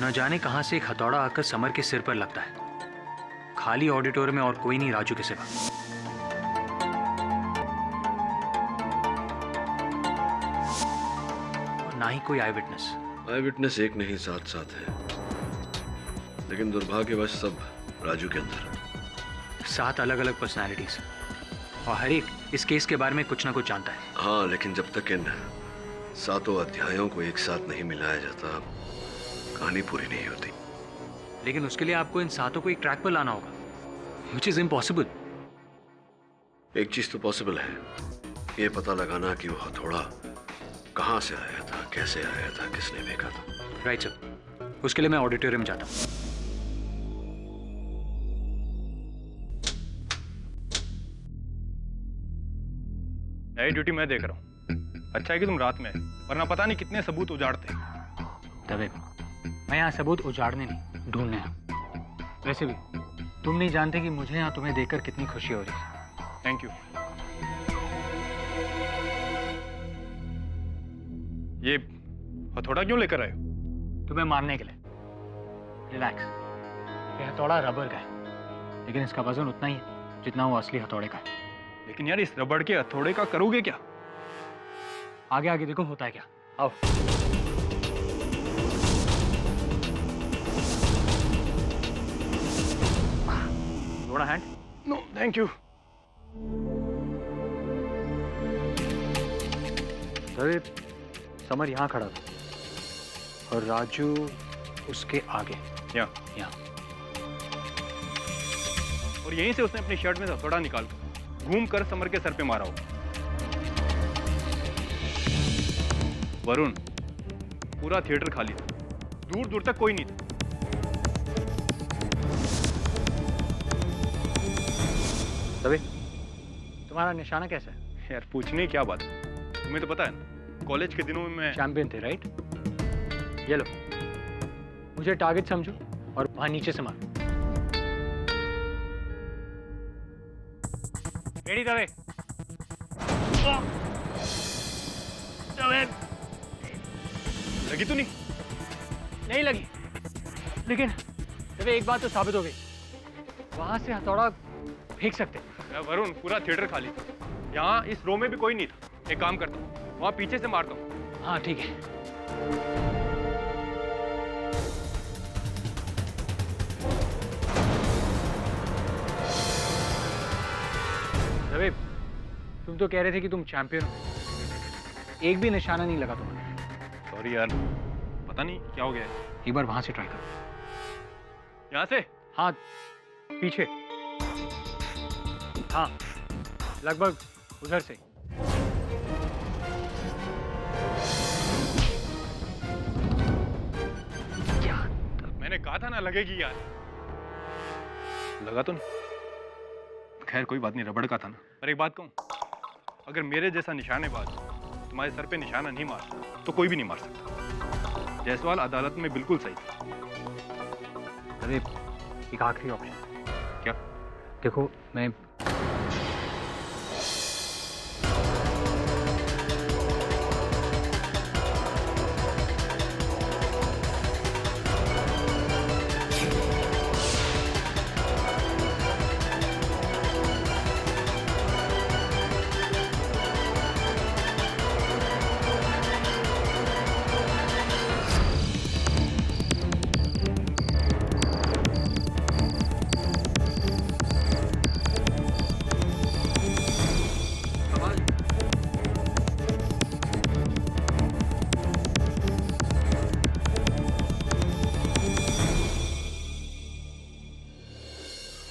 न जाने कहां से एक हथौड़ा आकर समर के सिर पर लगता है। खाली ऑडिटोरियम में और कोई नहीं राजू के सिवा। और ना ही कोई आई विटनेस। आई विटनेस एक नहीं, 7 है, लेकिन दुर्भाग्यवश सब राजू के अंदर। 7 अलग अलग पर्सनालिटीज, और हर एक इस केस के बारे में कुछ ना कुछ जानता है। हाँ, लेकिन जब तक इन 7 अध्यायों को एक साथ नहीं मिलाया जाता, कहानी पूरी नहीं होती। लेकिन उसके लिए आपको इन 7 को एक ट्रैक पर लाना होगा, which is impossible। एक चीज तो पॉसिबल है, ये पता लगाना कि वो हथौड़ा कहाँ से आया था, कैसे आया था, किसने फेंका था। राइट सर, उसके लिए मैं ऑडिटोरियम जाता हूँ। नई ड्यूटी मैं देख रहा हूँ। अच्छा है कि तुम रात में आए, वरना पता नहीं कितने सबूत उजाड़ते। तबे मैं यहाँ सबूत उजाड़ने नहीं, ढूंढने आया। वैसे भी तुम नहीं जानते कि मुझे यहाँ तुम्हें देखकर कितनी खुशी हो रही है। Thank you. ये हथौड़ा क्यों लेकर आए? तुम्हें मारने के लिए। रिलैक्स, ये हथौड़ा रबर का है, लेकिन इसका वजन उतना ही है जितना वो असली हथौड़े का है। लेकिन यार, इस रबड़ के हथौड़े का करोगे क्या? आगे आगे देखो होता है क्या। आओ। थोड़ा hand. No thank you. Samar यहाँ खड़ा था और राजू उसके आगे। यहाँ। और यहीं से उसने अपनी शर्ट में से हथौड़ा निकाल कर घूम कर समर के सर पे मारा हो। वरुण, पूरा थिएटर खाली था, दूर दूर तक कोई नहीं था। तभी तुम्हारा निशाना कैसा है? यार पूछने की क्या बात है, तुम्हें तो पता है ना, कॉलेज के दिनों में मैं चैंपियन थे, राइट? ये लो, मुझे टारगेट समझो और वहां नीचे से मारो। रेडी तवे? लगी तो नहीं? नहीं लगी, लेकिन तवे एक बात तो साबित हो गई, वहां से हथौड़ा फेंक सकते। वरुण, पूरा थिएटर खाली था, यहाँ इस रो में भी कोई नहीं था। एक काम करता हूँ, वहाँ पीछे से मारता हूँ। हाँ ठीक है। रवि, तुम तो कह रहे थे कि तुम चैंपियन हो, एक भी निशाना नहीं लगा तुम्हारा। सॉरी यार, पता नहीं क्या हो गया है। एक बार वहां से ट्राई करो। यहाँ से? हाँ, पीछे। हाँ, लगभग उधर से। क्या? मैंने कहा था ना लगेगी यार। लगा तो नहीं। खैर कोई बात नहीं, रबड़ का था ना। पर एक बात कहूँ, अगर मेरे जैसा निशानेबाज तुम्हारे सर पे निशाना नहीं मार सकता तो कोई भी नहीं मार सकता। जायसवाल अदालत में बिल्कुल सही था। अरे एक आखिरी ऑप्शन। क्या? देखो मैं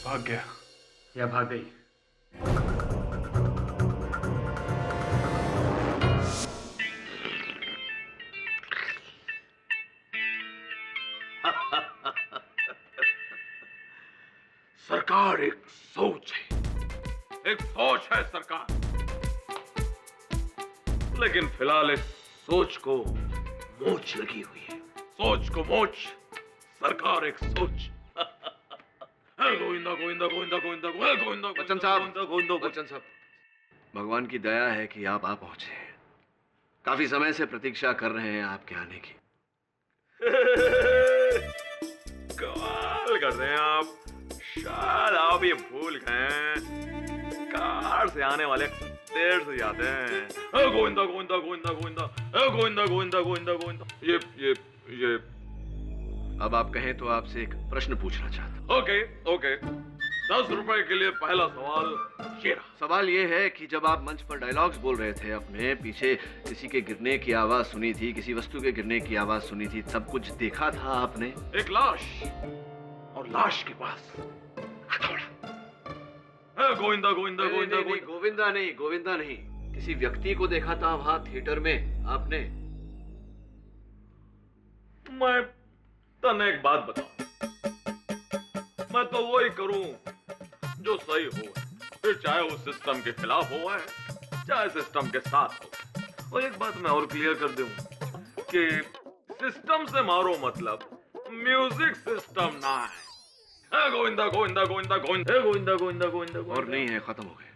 भाग गया या भाग गई। सरकार एक सोच है, एक सोच है सरकार, लेकिन फिलहाल इस सोच को मोच लगी हुई है। सोच को मोच, सरकार एक सोच। गोविंदा गोविंदा गोविंदा गोविंदा गोविंदा। बच्चन साहब, भगवान की दया है कि आप आ पहुंचे। काफी समय से प्रतीक्षा कर रहे हैं आपके आने की। कमाल कर रहे हैं आप। शायद आप ये भूल गए, कार से आने वाले देर से जाते हैं। गोविंदा गोविंदा गोविंदा गोविंदा गोविंदा गोविंदा गोविंदा गोविंदा। ये अब आप कहें तो आपसे एक प्रश्न पूछना चाहता हूं। ओके 10 रुपए के लिए पहला सवाल ये रहा। सवाल ये है कि जब आप मंच पर डायलॉग्स बोल रहे थे, अपने पीछे किसी के गिरने की आवाज सुनी थी, किसी वस्तु के गिरने की आवाज सुनी थी, सब कुछ देखा था आपने? एक लाश, और लाश के पास हथौड़ा। गोविंदा गोविंदा गोविंदा गोविंदा नहीं, किसी व्यक्ति को देखा था वहां थिएटर में आपने? मैं तने एक बात बताऊं, मैं तो वही करूं जो सही हो, फिर चाहे वो सिस्टम के खिलाफ हो चाहे सिस्टम के साथ हो। और एक बात मैं और क्लियर कर दूं कि सिस्टम से मारो मतलब म्यूजिक सिस्टम ना है। गोविंदा गोविंदा गोविंदा गोविंदा गोविंदा गोविंदा गोविंदा। और नहीं है, खत्म हो गए।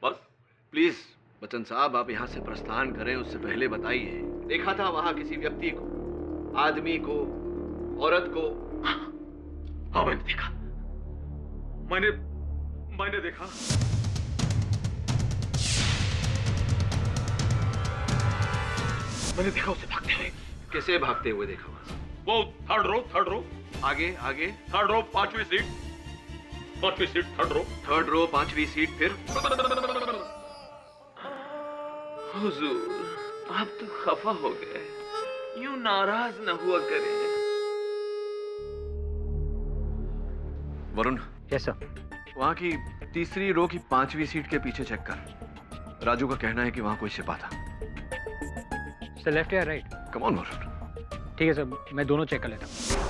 बस प्लीज बच्चन साहब, आप यहाँ से प्रस्थान करें उससे पहले बताइए, देखा था वहां किसी व्यक्ति को, आदमी को, औरत को? हाँ मैंने देखा, मैंने देखा। मैंने देखा उसे भागते हुए। कैसे भागते हुए देखा वहां? वो थर्ड रो। आगे थर्ड रो 5वीं सीट, थर्ड रो 5वीं सीट। फिर हुजूर, आप तो खफा हो गए, यूं नाराज न हुआ करें। वरुण। Yes sir. वहां की तीसरी रो की 5वीं सीट के पीछे चेक कर। राजू का कहना है कि वहां कोई सिपा था। सर लेफ्ट या राइट? Come on Varun. ठीक है सर, मैं दोनों चेक कर लेता हूँ।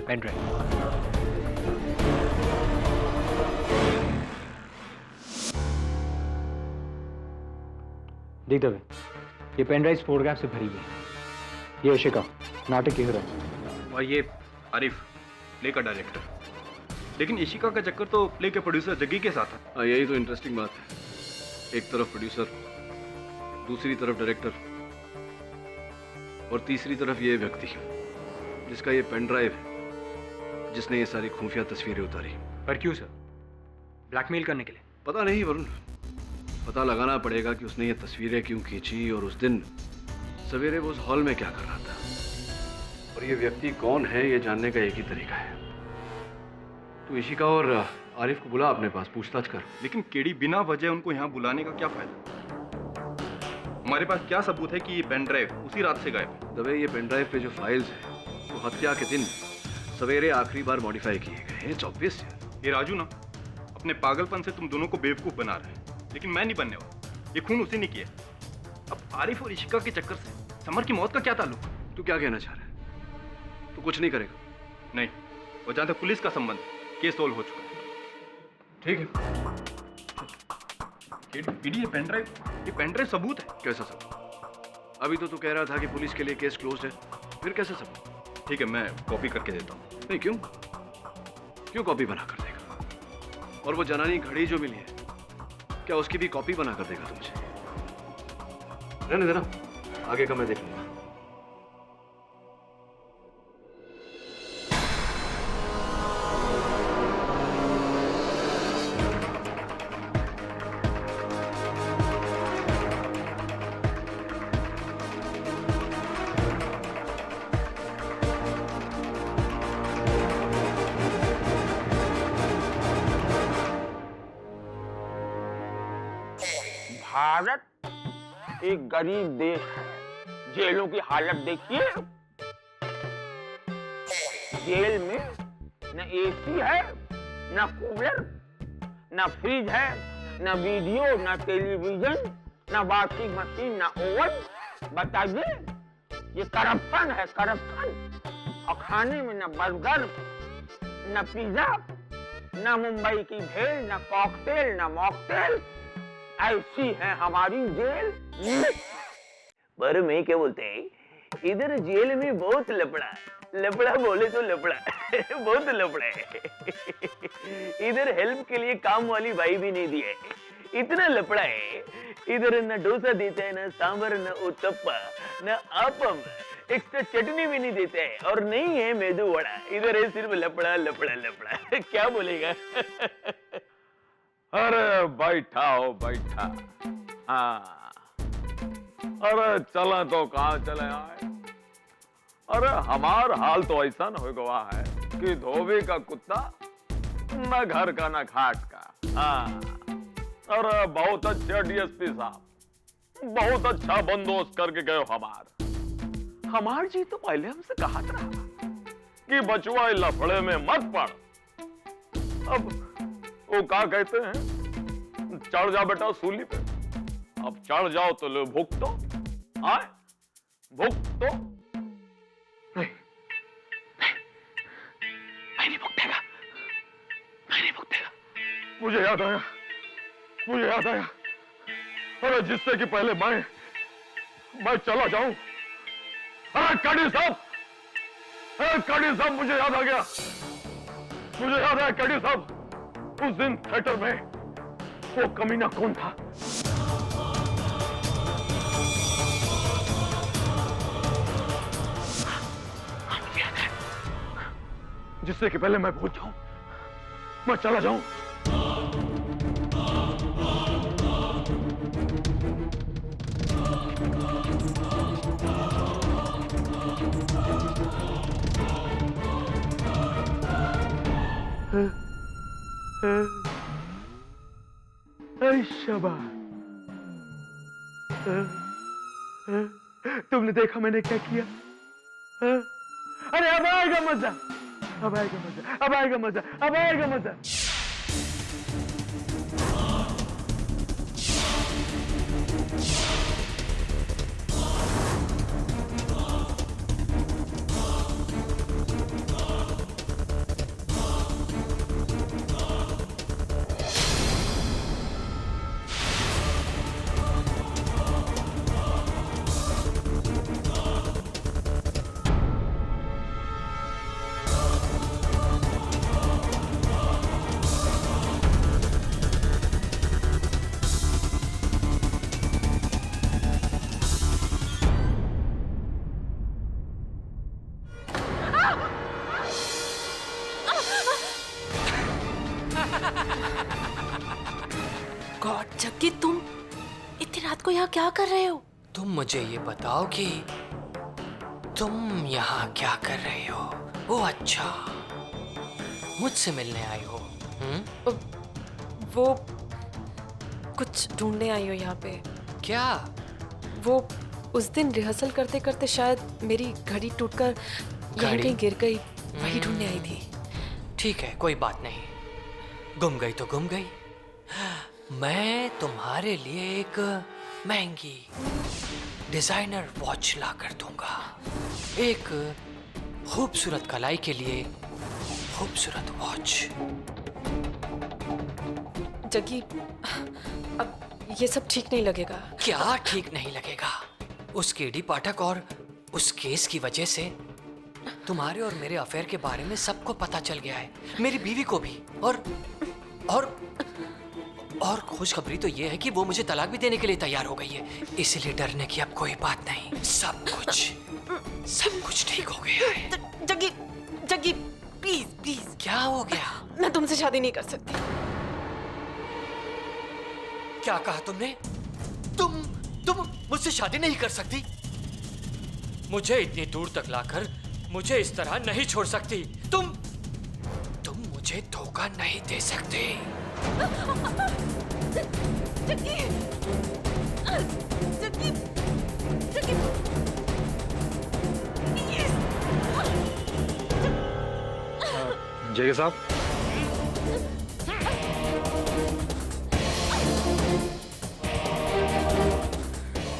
Pen drive. देख दबे, ये पेन ड्राइव फोटोग्राफ से भरी हुई है। ये इशिका, नाटक की हीरोइन। और ये आरिफ, प्ले का डायरेक्टर। लेकिन इशिका का चक्कर तो प्ले के प्रोड्यूसर जग्गी के साथ है। हाँ, यही तो इंटरेस्टिंग बात है। एक तरफ प्रोड्यूसर, दूसरी तरफ डायरेक्टर, और तीसरी तरफ ये व्यक्ति जिसका ये पेन ड्राइव है, जिसने ये सारी खुफिया तस्वीरें उतारी। पर क्यों सर? ब्लैकमेल करने के लिए? पता नहीं वरुण, पता लगाना पड़ेगा कि उसने ये तस्वीरें क्यों खींची और उस दिन सवेरे वो उस हॉल में क्या कर रहा था। और ये व्यक्ति कौन है, ये जानने का एक ही तरीका है। तू इशिका और आरिफ को बुला अपने पास, पूछताछ कर। लेकिन केडी, बिना वजह उनको यहाँ बुलाने का क्या फायदा? हमारे पास क्या सबूत है कि ये पेन ड्राइव उसी रात से गायब है? दबे, ये पेन ड्राइव पे जो फाइल्स हैं वो हत्या के दिन सवेरे आखिरी बार मॉडिफाई किए गए हैं। 24 है। ये राजू ना अपने पागलपन से तुम दोनों को बेवकूफ बना रहे हैं, लेकिन मैं नहीं बनने वाला। ये खून उसी ने किया। अब आरिफ और इशिका के चक्कर से समर की मौत का क्या ताल्लुक? तू क्या कहना चाह रहा है? तू कुछ नहीं करेगा? नहीं, और जहां तक पुलिस का संबंध है, केस सोल्व हो चुका है। ठीक है। ये पेन ड्राइव सबूत है। कैसा सबूत? अभी तो तू कह रहा था कि पुलिस के लिए केस क्लोज है, फिर कैसे सबूत? ठीक है, मैं कॉपी करके देता हूँ। नहीं, क्यों कॉपी बना कर देगा? और वो जनानी घड़ी जो मिली है, क्या उसकी भी कॉपी बना कर देगा तुमसे? रहने देना, आगे का मैं देख लूंगा। भारत एक गरीब देश है। जेलों की हालत देखिए। जेल में न एसी है, न कूलर, न फ्रिज है, न वीडियो, न टेलीविजन, न वॉशिंग मशीन, न ओवन। बताइए, ये करप्शन है, करप्शन। और खाने में न बर्गर, न पिज्जा, न मुंबई की भेल, न कॉकटेल, न मॉकटेल। ऐसी है हमारी जेल। पर मैं क्या बोलते हैं, इधर जेल में बहुत लफड़ा है। लफड़ा बोले तो लफड़ा बहुत लफड़ा है। इधर हेल्प के लिए काम वाली भाई भी नहीं दिए, इतना लफड़ा है। इधर न डोसा देते हैं, न सांबर, न उत्तप्पा, न आपम, एक्स्ट्रा चटनी भी नहीं देते हैं, और नहीं है मेदू वड़ा। इधर है सिर्फ लफड़ा लफड़ा लफड़ा। क्या बोलेगा? अरे बैठा हो, बैठा। हाँ, अरे चले तो कहाँ चले आए। अरे हमार हाल तो ऐसा न हो गया है कि धोबी का कुत्ता न घर का न घाट का। हाँ, अरे बहुत अच्छे डीएसपी साहब, बहुत अच्छा बंदोबस्त करके गए हमार जी तो पहले हमसे कहा था कि बचुआ लफड़े में मत पड़। अब वो क्या कहते हैं, चढ़ जा बेटा सूली पे। अब चढ़ जाओ तो लो भुक तो आए, भुक तो नहीं, मैं नहीं भुगतेगा, मैं नहीं भुगतेगा। मुझे याद आया, अरे जिससे कि पहले मैं चला जाऊं। अरे कड़ी साहब, मुझे याद आ गया, कड़ी साहब, उस दिन थिएटर में वो कमीना कौन था? जिससे कि पहले मैं भूल जाऊं, मैं चला जाऊं। शाबाश, तुमने देखा मैंने क्या किया? अरे अब आएगा मजा, अब आएगा मजा, अब आएगा मजा, अब आएगा मजा। गॉड जग्गी, तुम इतनी रात को यहाँ क्या कर रहे हो? तुम मुझे ये बताओ कि तुम यहाँ क्या कर रहे हो? ओ अच्छा, मुझसे मिलने आई हो? वो कुछ ढूंढने आई हो यहाँ पे। क्या? वो उस दिन रिहर्सल करते करते शायद मेरी घड़ी टूटकर यहाँ कहीं गिर गई, वही ढूंढने आई थी। ठीक है, कोई बात नहीं। गुम गई तो गुम गई। मैं तुम्हारे लिए एक महंगी डिजाइनर वॉच ला कर दूंगा। एक खूबसूरत कलाई के लिए खूबसूरत वॉच। जग्गी, अब ये सब ठीक नहीं लगेगा। क्या ठीक नहीं लगेगा? उस केडी पाठक और उस केस की वजह से तुम्हारे और मेरे अफेयर के बारे में सबको पता चल गया है, मेरी बीवी को भी। और खुशखबरी तो ये है कि वो मुझे तलाक भी देने के लिए तैयार हो गई है। इसलिए डरने की अब कोई बात नहीं। सब कुछ ठीक हो गया है। Jaggi, Jaggi, please please. क्या हो गया? मैं तुमसे शादी नहीं कर सकती। क्या कहा तुमने? तुम मुझसे शादी नहीं कर सकती? मुझे इतनी दूर तक लाकर मुझे इस तरह नहीं छोड़ सकती। तुम मुझे धोखा नहीं दे सकते। जग्गी, जग्गी, जग्गी, जय साहब,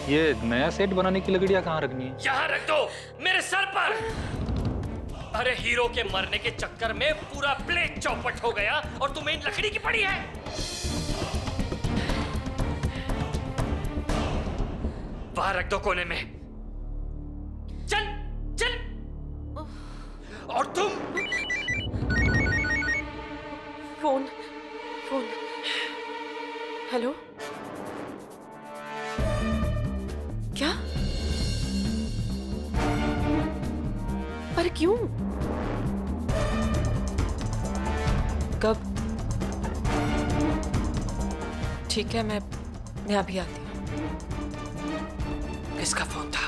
ये नया सेट बनाने की लकड़ियां कहाँ रखनी है? यहाँ रख दो, मेरे सर पर। अरे हीरो के मरने के चक्कर में पूरा प्लेट चौपट हो गया और तुम्हें इन लकड़ी की पड़ी है। बाहर रख दो कोने में। चल चल। और तुम फोन, फोन। हेलो, क्या? पर क्यों? कब? ठीक है, मैं अभी आती हूँ। किसका फोन था?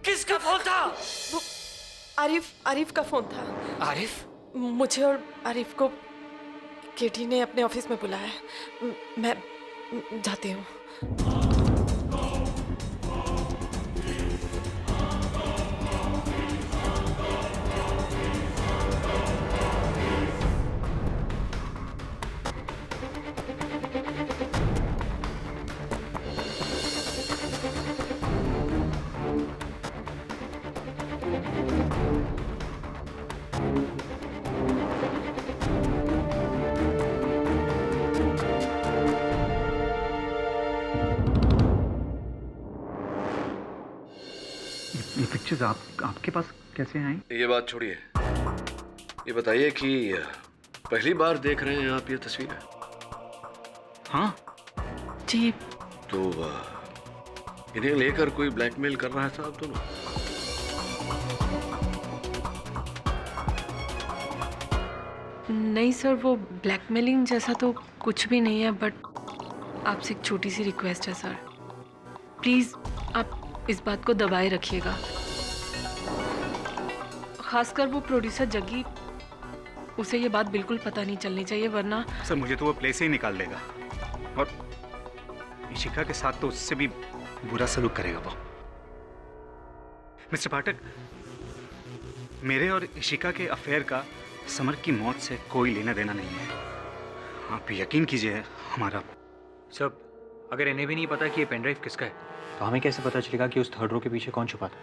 किसका फोन था? वो आरिफ का फोन था। आरिफ? मुझे और आरिफ को केटी ने अपने ऑफिस में बुलाया है। मैं जाती हूँ। ये पिक्चर्स आपके पास कैसे आई? ये बात छोड़िए, ये बताइए कि पहली बार देख रहे हैं आप ये तस्वीरें? हाँ जी। तो इन्हें लेकर कोई ब्लैकमेल कर रहा था आप दोनों? नहीं सर, वो ब्लैकमेलिंग जैसा तो कुछ भी नहीं है, बट आपसे एक छोटी सी रिक्वेस्ट है सर। प्लीज आप इस बात को दबाए रखिएगा। खासकर वो प्रोड्यूसर जग्गी, उसे ये बात बिल्कुल पता नहीं चलनी चाहिए, वरना सर मुझे तो वो प्ले से ही निकाल देगा और इशिका के साथ तो उससे भी बुरा सलूक करेगा वो। मिस्टर पाठक, मेरे और इशिका के अफेयर का समर की मौत से कोई लेना देना नहीं है। आप यकीन कीजिए हमारा। सब अगर इन्हें भी नहीं पता कि ये पेनड्राइव किसका है, तो हमें कैसे पता चलेगा कि उस थर्ड रो के पीछे कौन छुपा था?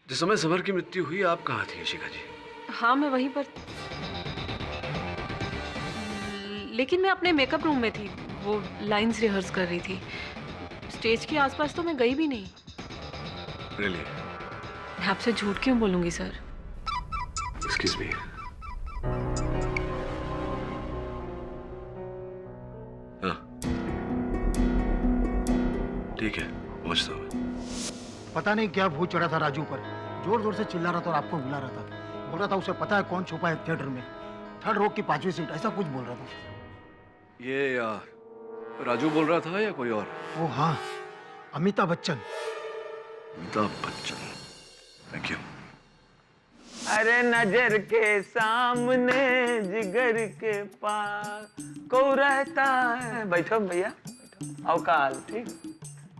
जिस समय समर की मृत्यु हुई आप कहाँ थी इशिका जी? हाँ मैं वहीं पर, लेकिन मैं अपने मेकअप रूम में थी। वो लाइंस रिहर्स कर रही थी। स्टेज के आसपास तो मैं गई भी नहीं। Really? मैं आपसे झूठ क्यों बोलूंगी सर? Excuse me. हाँ ठीक है, पहुंचता हूँ। पता नहीं क्या भूत चढ़ा था राजू पर, जोर जोर से चिल्ला रहा था और आपको बुला रहा था। बोल रहा था उसे पता है कौन छुपा है थिएटर में, 3rd रो की 5वीं सीट, ऐसा कुछ बोल रहा था। ये राजू बोल रहा था या कोई और? ओ हाँ, अमिताभ बच्चन। Amitabh Bachchan, thank you. अरे नजर के सामने जिगर के पास को रहता है। बैठो भैया, बैठो। अवकाल ठीक?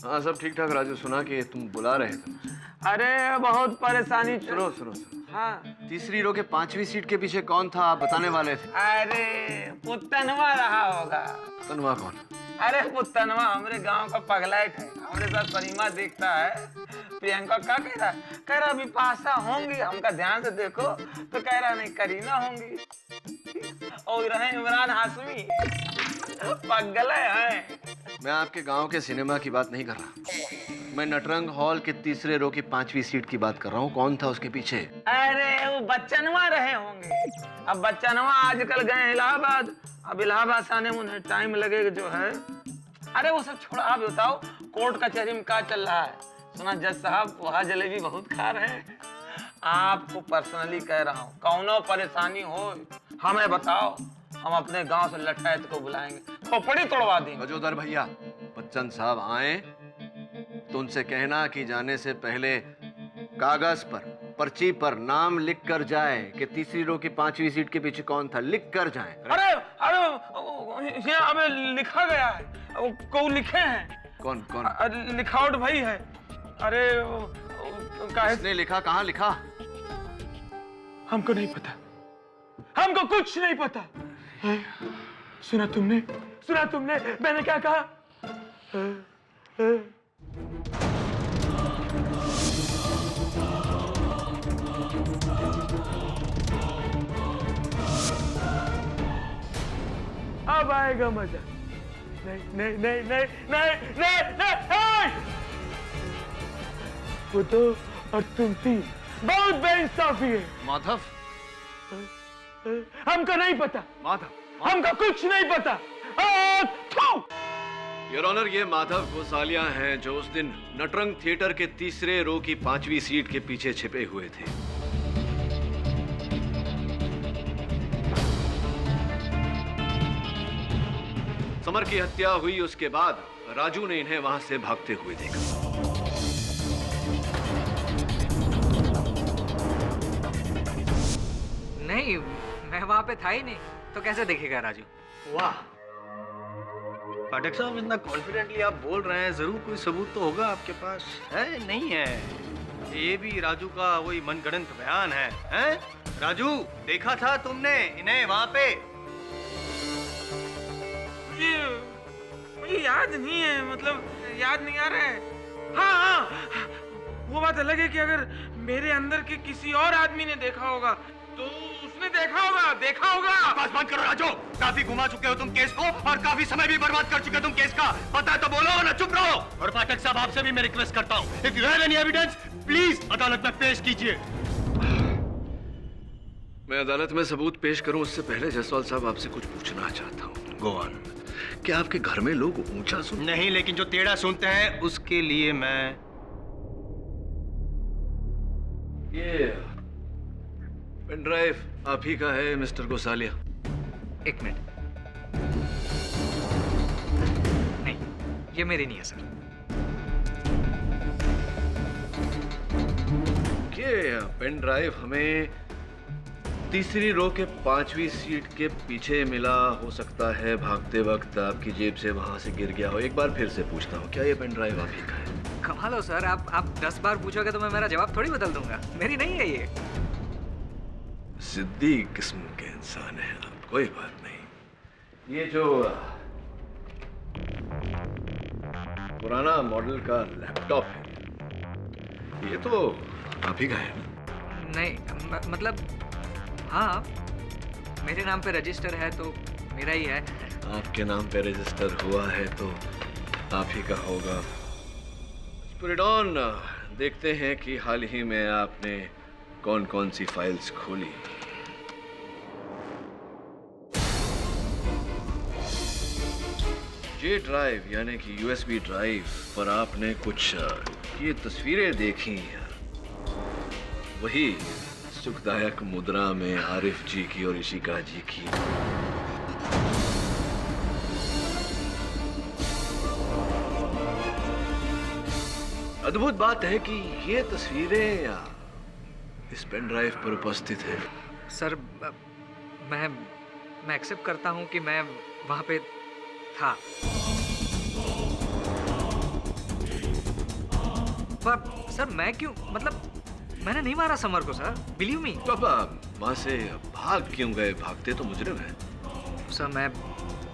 हाँ सब ठीक ठाक। राजू, सुना कि तुम बुला रहे थे। अरे बहुत परेशानी। सुनो सुनो। हाँ। 3री रो के 5वीं सीट के पीछे कौन था, आप बताने वाले थे। अरे पुत्तनवा रहा होगा। तनवा कौन? अरे पुत्तनवा हमारे गांव का पगलाइट है, हमारे साथ परिमा देखता है। प्रियंका क्या कह रहा है? कह रहा बिपाशा होंगी, हमका ध्यान से देखो तो कह रहा नहीं करीना होंगी। और रहे इमरान हाशमी, पगल है। मैं आपके गांव के सिनेमा की बात नहीं कर रहा, मैं नटरंग हॉल के 3रे रो की 5वीं सीट की बात कर रहा हूँ। कौन था उसके पीछे? अरे वो बच्चनवा रहे होंगे। अब बच्चनवा आजकल गए इलाहाबाद, अब इलाहाबाद से आने में उन्हें टाइम लगेगा जो है। अरे वो सब छोड़ा, आप बताओ कोर्ट कचहरी में क्या चल रहा है? सुना जज साहब वहाँ जलेबी बहुत खा रहे हैं। आपको पर्सनली कह रहा हूँ, कौनो परेशानी हो हमें बताओ, हम अपने गांव से लठायत को बुलाएंगे, खोपड़ी तोड़वा देंगे। गजोदर भैया, बच्चन साहब आए तो उनसे कहना कि जाने से पहले कागज पर, पर्ची पर नाम लिख कर जाए कि 3री रो की 5वीं सीट के पीछे कौन था, लिख कर जाए। अरे अरे यहाँ हमें लिखा गया है, को लिखे हैं। कौन कौन? लिखावट भाई है। अरे किसने लिखा, कहाँ लिखा? हमको नहीं पता, हमको कुछ नहीं पता। सुना तुमने, सुना तुमने मैंने क्या कहा? अब आएगा मजा। नहीं नहीं नहीं नहीं नहीं नहीं नहीं, वो तो और तुम 3 बहुत बेइंसाफी है। माधव, हमको नहीं पता माधव, हमको कुछ नहीं पता। योर ऑनर, ये माधव गोसालिया हैं जो उस दिन नटरंग थिएटर के 3रे रो की 5वीं सीट के पीछे छिपे हुए थे। समर की हत्या हुई उसके बाद राजू ने इन्हें वहां से भागते हुए देखा। नहीं, मैं वहां पे था ही नहीं, तो कैसे देखेगा राजू? वाह पाठक साहब, इतना कॉन्फिडेंटली आप बोल रहे हैं, जरूर कोई सबूत तो होगा आपके पास। है नहीं है? ये भी राजू का वही मनगढ़ंत बयान है, हैं? राजू, देखा था तुमने इन्हें वहां पे? मुझे याद नहीं है, मतलब याद नहीं आ रहा है। हाँ हाँ, वो बात अलग है कि अगर मेरे अंदर के किसी और आदमी ने देखा होगा तो उसने देखा होगा। बस बंद करो राजू, काफी घुमा चुके हो तुम केस को और काफी समय भी बर्बाद कर चुके हो तुम केस का। पता है तो बोलो ना, चुप रहो। और पाठक साहब, आपसे भी मैं रिक्वेस्ट करता हूँ, if you have any evidence please अदालत में पेश कीजिए। मैं अदालत में सबूत पेश करूं उससे पहले जसवाल साहब आपसे कुछ पूछना चाहता हूं। Go on. क्या आपके घर में लोग ऊंचा सुनते? नहीं, लेकिन जो टेढ़ा सुनते हैं उसके लिए मैं ये पेन ड्राइव आप ही का है मिस्टर गोसालिया? एक मिनट, नहीं, ये मेरी नहीं है सर। ये पेन ड्राइव हमें 3री रो के 5वीं सीट के पीछे मिला, हो सकता है भागते वक्त आपकी जेब से वहां से गिर गया हो। एक बार फिर से पूछता हूँ, क्या ये पेन ड्राइव आप ही का है? कमाल हो सर, आप 10 बार पूछोगे तो मैं मेरा जवाब थोड़ी बदल दूंगा। मेरी नहीं है ये। जिद्दी किस्म के इंसान हैं आप, कोई बात नहीं। ये जो पुराना मॉडल का लैपटॉप है, ये तो आप ही का है? नहीं, मतलब हाँ, मेरे नाम पे रजिस्टर है तो मेरा ही है। आपके नाम पे रजिस्टर हुआ है तो आप ही का होगा। स्पिरिडॉन, देखते हैं कि हाल ही में आपने कौन कौन सी फाइल्स खोली। जे ड्राइव यानी कि यूएसबी ड्राइव पर आपने कुछ ये तस्वीरें देखी, वही सुखदायक मुद्रा में आरिफ जी की और इशिका जी की। अद्भुत बात है कि ये तस्वीरें इस पेन ड्राइव पर उपस्थित है। सर मैं एक्सेप्ट करता हूँ कि मैं वहाँ पे था, पर सर मैं क्यों, मतलब मैंने नहीं मारा समर को सर, बिलीव मी। पापा वहाँ से भाग क्यों गए? भागते तो मुजरिम है। सर मैं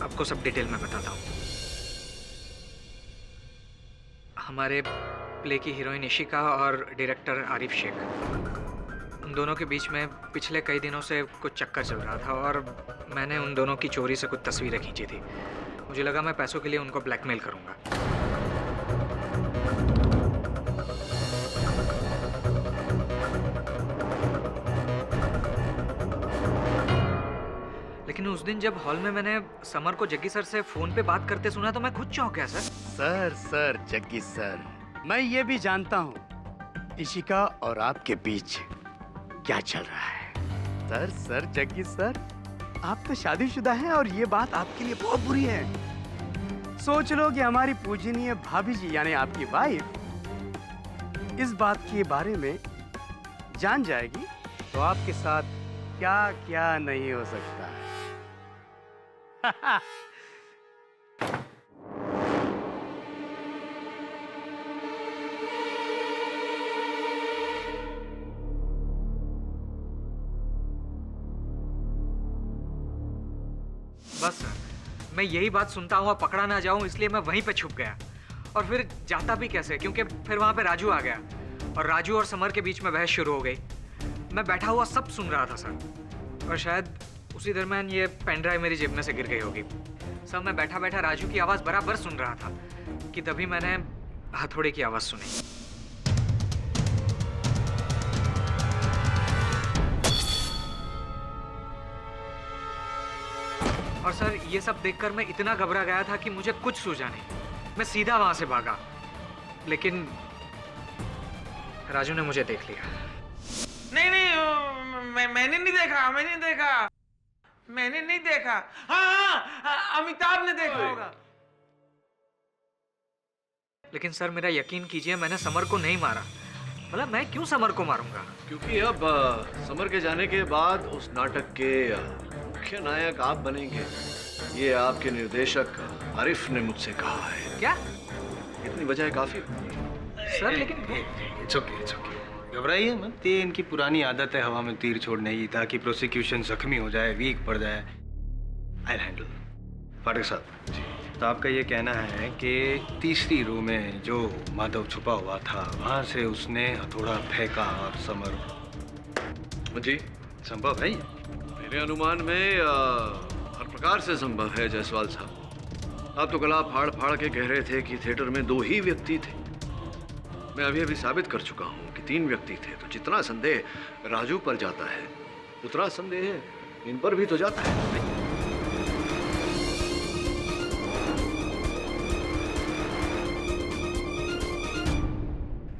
आपको सब डिटेल में बताता हूँ। हमारे प्ले की हीरोइन इशिका और डायरेक्टर आरिफ शेख, उन दोनों के बीच में पिछले कई दिनों से कुछ चक्कर चल रहा था और मैंने उन दोनों की चोरी से कुछ तस्वीरें खींची थी। मुझे लगा मैं पैसों के लिए उनको ब्लैकमेल करूंगा। लेकिन उस दिन जब हॉल में मैंने समर को जग्गी सर से फोन पे बात करते सुना तो मैं खुद चौंक गया सर। सर जग्गी सर, मैं ये भी जानता हूँ इशिका और आपके बीच क्या चल रहा है। सर जग्गी सर, आप तो शादीशुदा हैं और ये बात आपके लिए बहुत बुरी है। सोच लो कि हमारी पूजनीय भाभी जी यानी आपकी वाइफ इस बात के बारे में जान जाएगी तो आपके साथ क्या क्या नहीं हो सकता है। बस सर, मैं यही बात सुनता हुआ पकड़ा ना जाऊं इसलिए मैं वहीं पे छुप गया। और फिर जाता भी कैसे, क्योंकि फिर वहां पे राजू आ गया और राजू और समर के बीच में बहस शुरू हो गई। मैं बैठा हुआ सब सुन रहा था सर, और शायद उसी दरमियान ये पेन ड्राइव मेरी जेब में से गिर गई होगी। सर मैं बैठा बैठा राजू की आवाज़ बराबर सुन रहा था कि तभी मैंने हथौड़े की आवाज़ सुनी। और सर ये सब देखकर मैं इतना घबरा गया था कि मुझे कुछ सूझा नहीं। मैं सीधा वहां से भागा, लेकिन राजू ने मुझे देख लिया। नहीं, मैंने नहीं देखा। हाँ, अमिताभ ने देखा होगा। लेकिन सर मेरा यकीन कीजिए, मैंने समर को नहीं मारा। मतलब मैं क्यों समर को मारूंगा? क्योंकि अब समर के जाने के बाद उस नाटक के मुख्य नायक आप बनेंगे, ये आपके निर्देशक आरिफ ने मुझसे कहा है। क्या? इतनी वजह काफी। सर लेकिन इट्स ओके, घबराइए मत। ये इनकी पुरानी आदत है हवा में तीर छोड़ने की, ताकि प्रोसिक्यूशन जख्मी हो जाए, वीक पड़ जाए। I handle. फाटक साहब जी, तो आपका ये कहना है कि तीसरी रो में जो माधव छुपा हुआ था वहाँ से उसने हथौड़ा फेंका और समर। जी संभव है ये? मेरे अनुमान में हर प्रकार से संभव है जायसवाल साहब। आप तो गला फाड़ फाड़ के कह रहे थे कि थिएटर में 2 ही व्यक्ति थे। मैं अभी साबित कर चुका हूँ कि 3 व्यक्ति थे। तो जितना संदेह राजू पर जाता है उतना संदेह इन पर भी तो जाता है।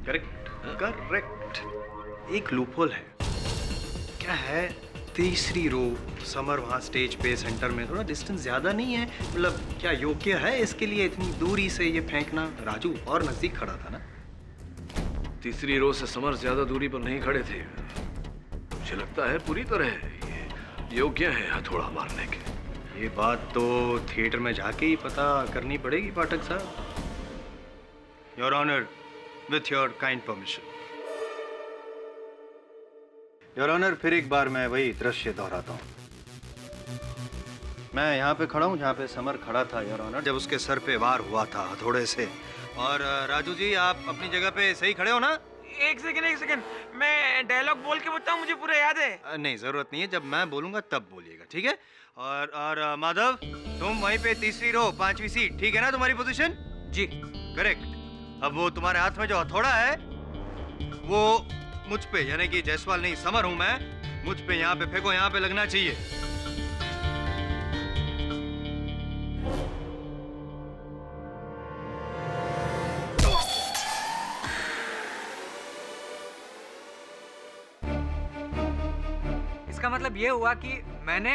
करेक्ट। एक लूपहोल है। क्या है, तीसरी रो, समर वहाँ स्टेज पे सेंटर में, थोड़ा डिस्टेंस ज्यादा नहीं है? मतलब क्या योग्य है इसके लिए इतनी दूरी से ये फेंकना? राजू और नजदीक खड़ा था ना। तीसरी रो से समर ज्यादा दूरी पर नहीं खड़े थे। मुझे लगता है पूरी तरह ये योग्य है हथौड़ा मारने के। ये बात तो थिएटर में जाके ही पता करनी पड़ेगी पाठक साहब। Your honour, with your kind permission. Your honour, फिर एक बार मैं वही दृश्य दोहराता हूँ। मैं यहाँ पे खड़ा हूँ जहाँ पे समर खड़ा था योर ऑनर, जब उसके सर पे वार हुआ था हथौड़े से। और राजू जी, आप अपनी जगह पे सही खड़े हो ना? एक सेकंड, मैं डायलॉग बोल के बताऊं, मुझे पूरा याद है। नहीं, जरूरत नहीं है, जब मैं बोलूंगा तब बोलिएगा, ठीक है? और माधव, तुम वहीं पे तीसरी रो 5वीं सीट, ठीक है ना तुम्हारी पोजीशन? जी करेक्ट। अब वो तुम्हारे हाथ में जो हथौड़ा है वो मुझ पे, यानी कि जायसवाल नहीं समर हूं मैं, मुझ पे यहाँ पे फेंको, यहाँ पे लगना चाहिए। इसका मतलब ये हुआ कि मैंने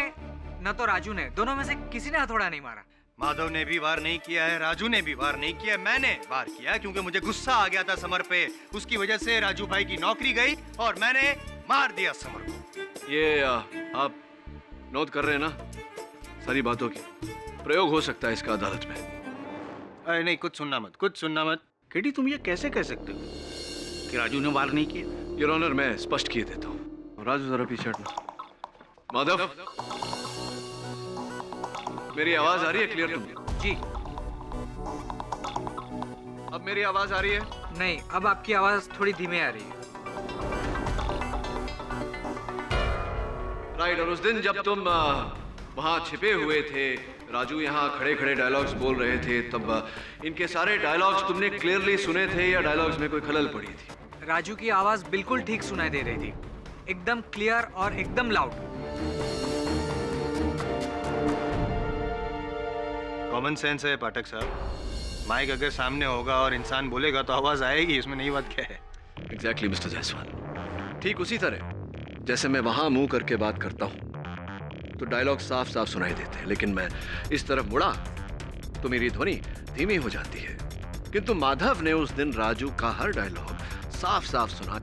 न तो राजू ने, दोनों में से किसी ने हथौड़ा नहीं मारा। माधव ने भी वार नहीं किया है, राजू ने भी वार नहीं किया है, मैंने वार किया है क्योंकि मुझे गुस्सा आ गया था समर पे। उसकी वजह से राजू भाई की नौकरी गई और मैंने मार दिया समर को। ये आप नोट कर रहे हैं ना सारी बातों की? प्रयोग हो सकता है इसका अदालत में। अरे नहीं, कुछ सुनना मत, कुछ सुनना मत। केडी तुम ये कैसे कह सकते हो कि राजू ने वार नहीं किया? योर ऑनर, मैं स्पष्ट किए देता हूँ। राजू जरा पीछे हटना। माधव, मेरी आवाज आ रही है क्लियर तुम्हें? जी। अब मेरी आवाज आ रही है? नहीं, अब आपकी आवाज थोड़ी धीमे आ रही है। राइट, और उस दिन जब तुम वहां छिपे हुए थे, राजू यहाँ खड़े खड़े डायलॉग्स बोल रहे थे, तब इनके सारे डायलॉग्स तुमने क्लियरली सुने थे या डायलॉग्स में कोई खलल पड़ी थी? राजू की आवाज बिल्कुल ठीक सुनाई दे रही थी, एकदम क्लियर और एकदम लाउड। कॉमन सेंस है पाठक साहब। माइक अगर सामने होगा और इंसान बोलेगा तो आवाज आएगी, इसमें नई बात क्या है? एग्जैक्टली मिस्टर जायसवाल, ठीक उसी तरह जैसे मैं वहां मुंह करके बात करता हूं तो डायलॉग साफ साफ सुनाई देते हैं, लेकिन मैं इस तरफ मुड़ा तो मेरी ध्वनि धीमी हो जाती है। किंतु माधव ने उस दिन राजू का हर डायलॉग साफ साफ सुना।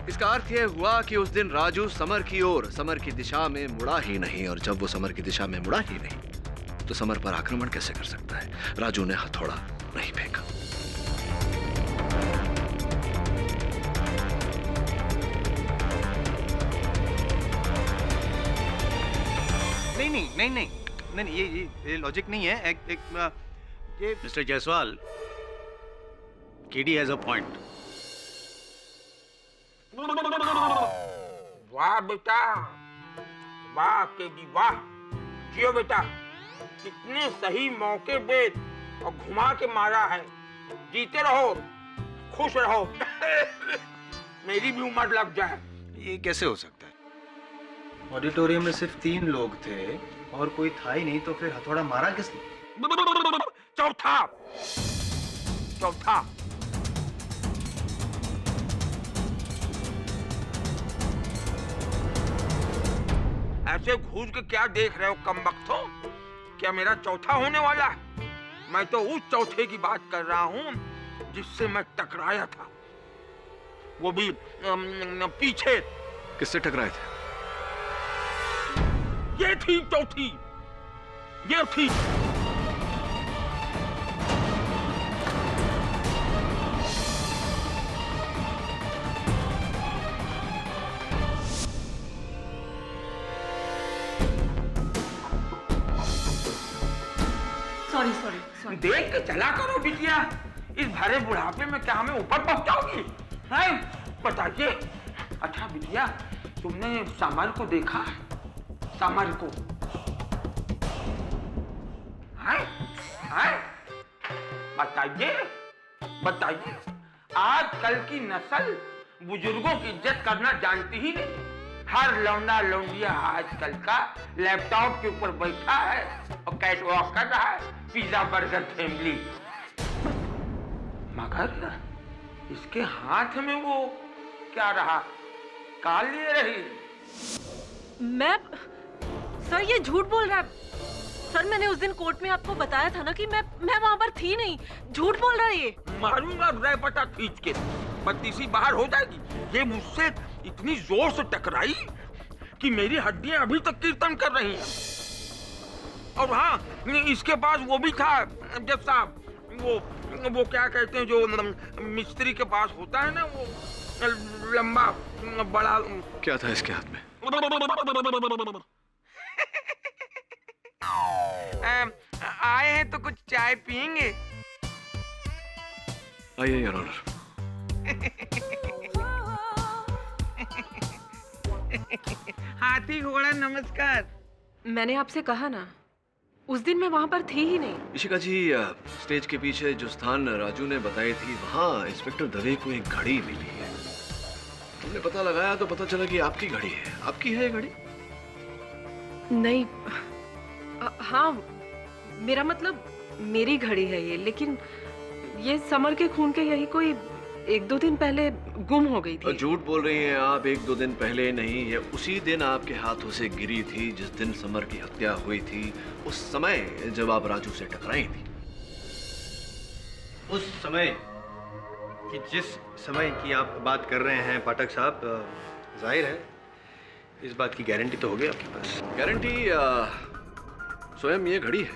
इसका अर्थ यह हुआ कि उस दिन राजू समर की ओर, समर की दिशा में मुड़ा ही नहीं, और जब वो समर की दिशा में मुड़ा ही नहीं तो समर पर आक्रमण कैसे कर सकता है? राजू ने हथौड़ा नहीं फेंका। नहीं, ये लॉजिक नहीं है। ये mister Jaiswal, KD has a point. वाह बेटा, वाह केडी वाह, जियो बेटा, कितने सही मौके पे और घुमा के मारा है। जीते रहो, खुश रहो। मेरी भी उम्र लग जाए। ये कैसे हो सकता है? ऑडिटोरियम में सिर्फ 3 लोग थे और कोई था ही नहीं, तो फिर हथौड़ा मारा किसने? चौथा ऐसे घूर के क्या देख रहे हो कमबख्तों? क्या मेरा चौथा होने वाला है? मैं तो उस चौथे की बात कर रहा हूँ जिससे मैं टकराया था, वो भी पीछे। किससे टकराए थे? ये थी चौथी, ये थी। सॉरी। देख के चला करो बिटिया, इस भरे बुढ़ापे में क्या हमें ऊपर पहुंचाओगी? बताइए। अच्छा बिटिया, तुमने समर को देखा? समर को बताइए। आजकल की नस्ल बुजुर्गों की इज्जत करना जानती ही नहीं। हर लौंडा लौंडिया आजकल का लैपटॉप के ऊपर बैठा है और कैट वॉक कर रहा है, पिज्जा बर्गर फैमिली। मगर इसके हाथ में वो क्या रहा? काल लिए रही। मैं सर, ये झूठ बोल रहा है सर। मैंने उस दिन कोर्ट में आपको बताया था ना कि मैं वहां पर थी नहीं। झूठ बोल रहा है ये। मारूंगा रैपटा खींच के, बत्तीसी बाहर हो जाएगी। ये मुझसे इतनी जोर से टकराई कि मेरी हड्डियां अभी तक कीर्तन कर रही हैं। और हाँ, इसके पास वो भी था जज साहब, वो क्या कहते हैं जो मिस्त्री के पास होता है ना, वो लंबा बड़ा। क्या था इसके हाथ में? आए हैं तो कुछ चाय पियेंगे? आइए योर ऑनर। हाथी घोड़ा नमस्कार। मैंने आपसे कहा ना, उस दिन मैं वहां पर थी ही नहीं। इशिका जी, स्टेज के पीछे जो स्थान राजू ने बताई थी, वहाँ इंस्पेक्टर दवे को एक घड़ी मिली है। हमने पता लगाया तो पता चला कि आपकी घड़ी है। आपकी है ये घड़ी? नहीं, हाँ, मेरा मतलब मेरी घड़ी है ये, लेकिन ये समर के खून के यही कोई 1-2 दिन पहले गुम हो गई थी। झूठ बोल रही हैं आप। 1-2 दिन पहले नहीं, ये उसी दिन आपके हाथों से गिरी थी जिस दिन समर की हत्या हुई थी, उस समय जब आप राजू से टकराई थी। उस समय कि जिस समय की आप बात कर रहे हैं पाठक साहब, जाहिर है इस बात की गारंटी तो होगी आपके पास। गारंटी स्वयं ये घड़ी है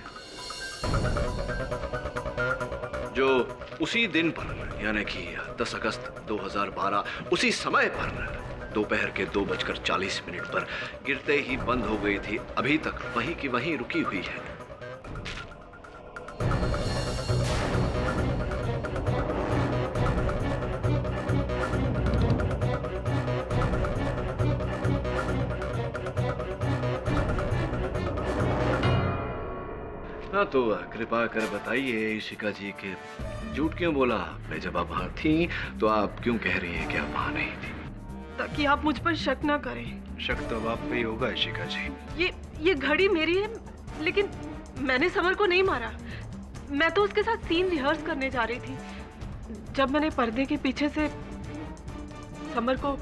जो उसी दिन पर यानी कि 10 अगस्त 2012 उसी समय पर दोपहर के 2:40 पर गिरते ही बंद हो गई थी, अभी तक वहीं की वहीं रुकी हुई है। हाँ तो कृपा कर बताइए इशिका जी के झूठ क्यों बोला आपने? जब आप वहां थी तो आप क्यों कह रही हैं कि आप वहां नहीं थी? ताकि आप मुझ पर शक ना करें। शक तो आप पे ही होगा इशिका जी। ये घड़ी मेरी है, लेकिन मैंने समर को नहीं मारा। मैं तो उसके साथ सीन रिहर्स करने जा रही थी जब मैंने पर्दे के पीछे से समर को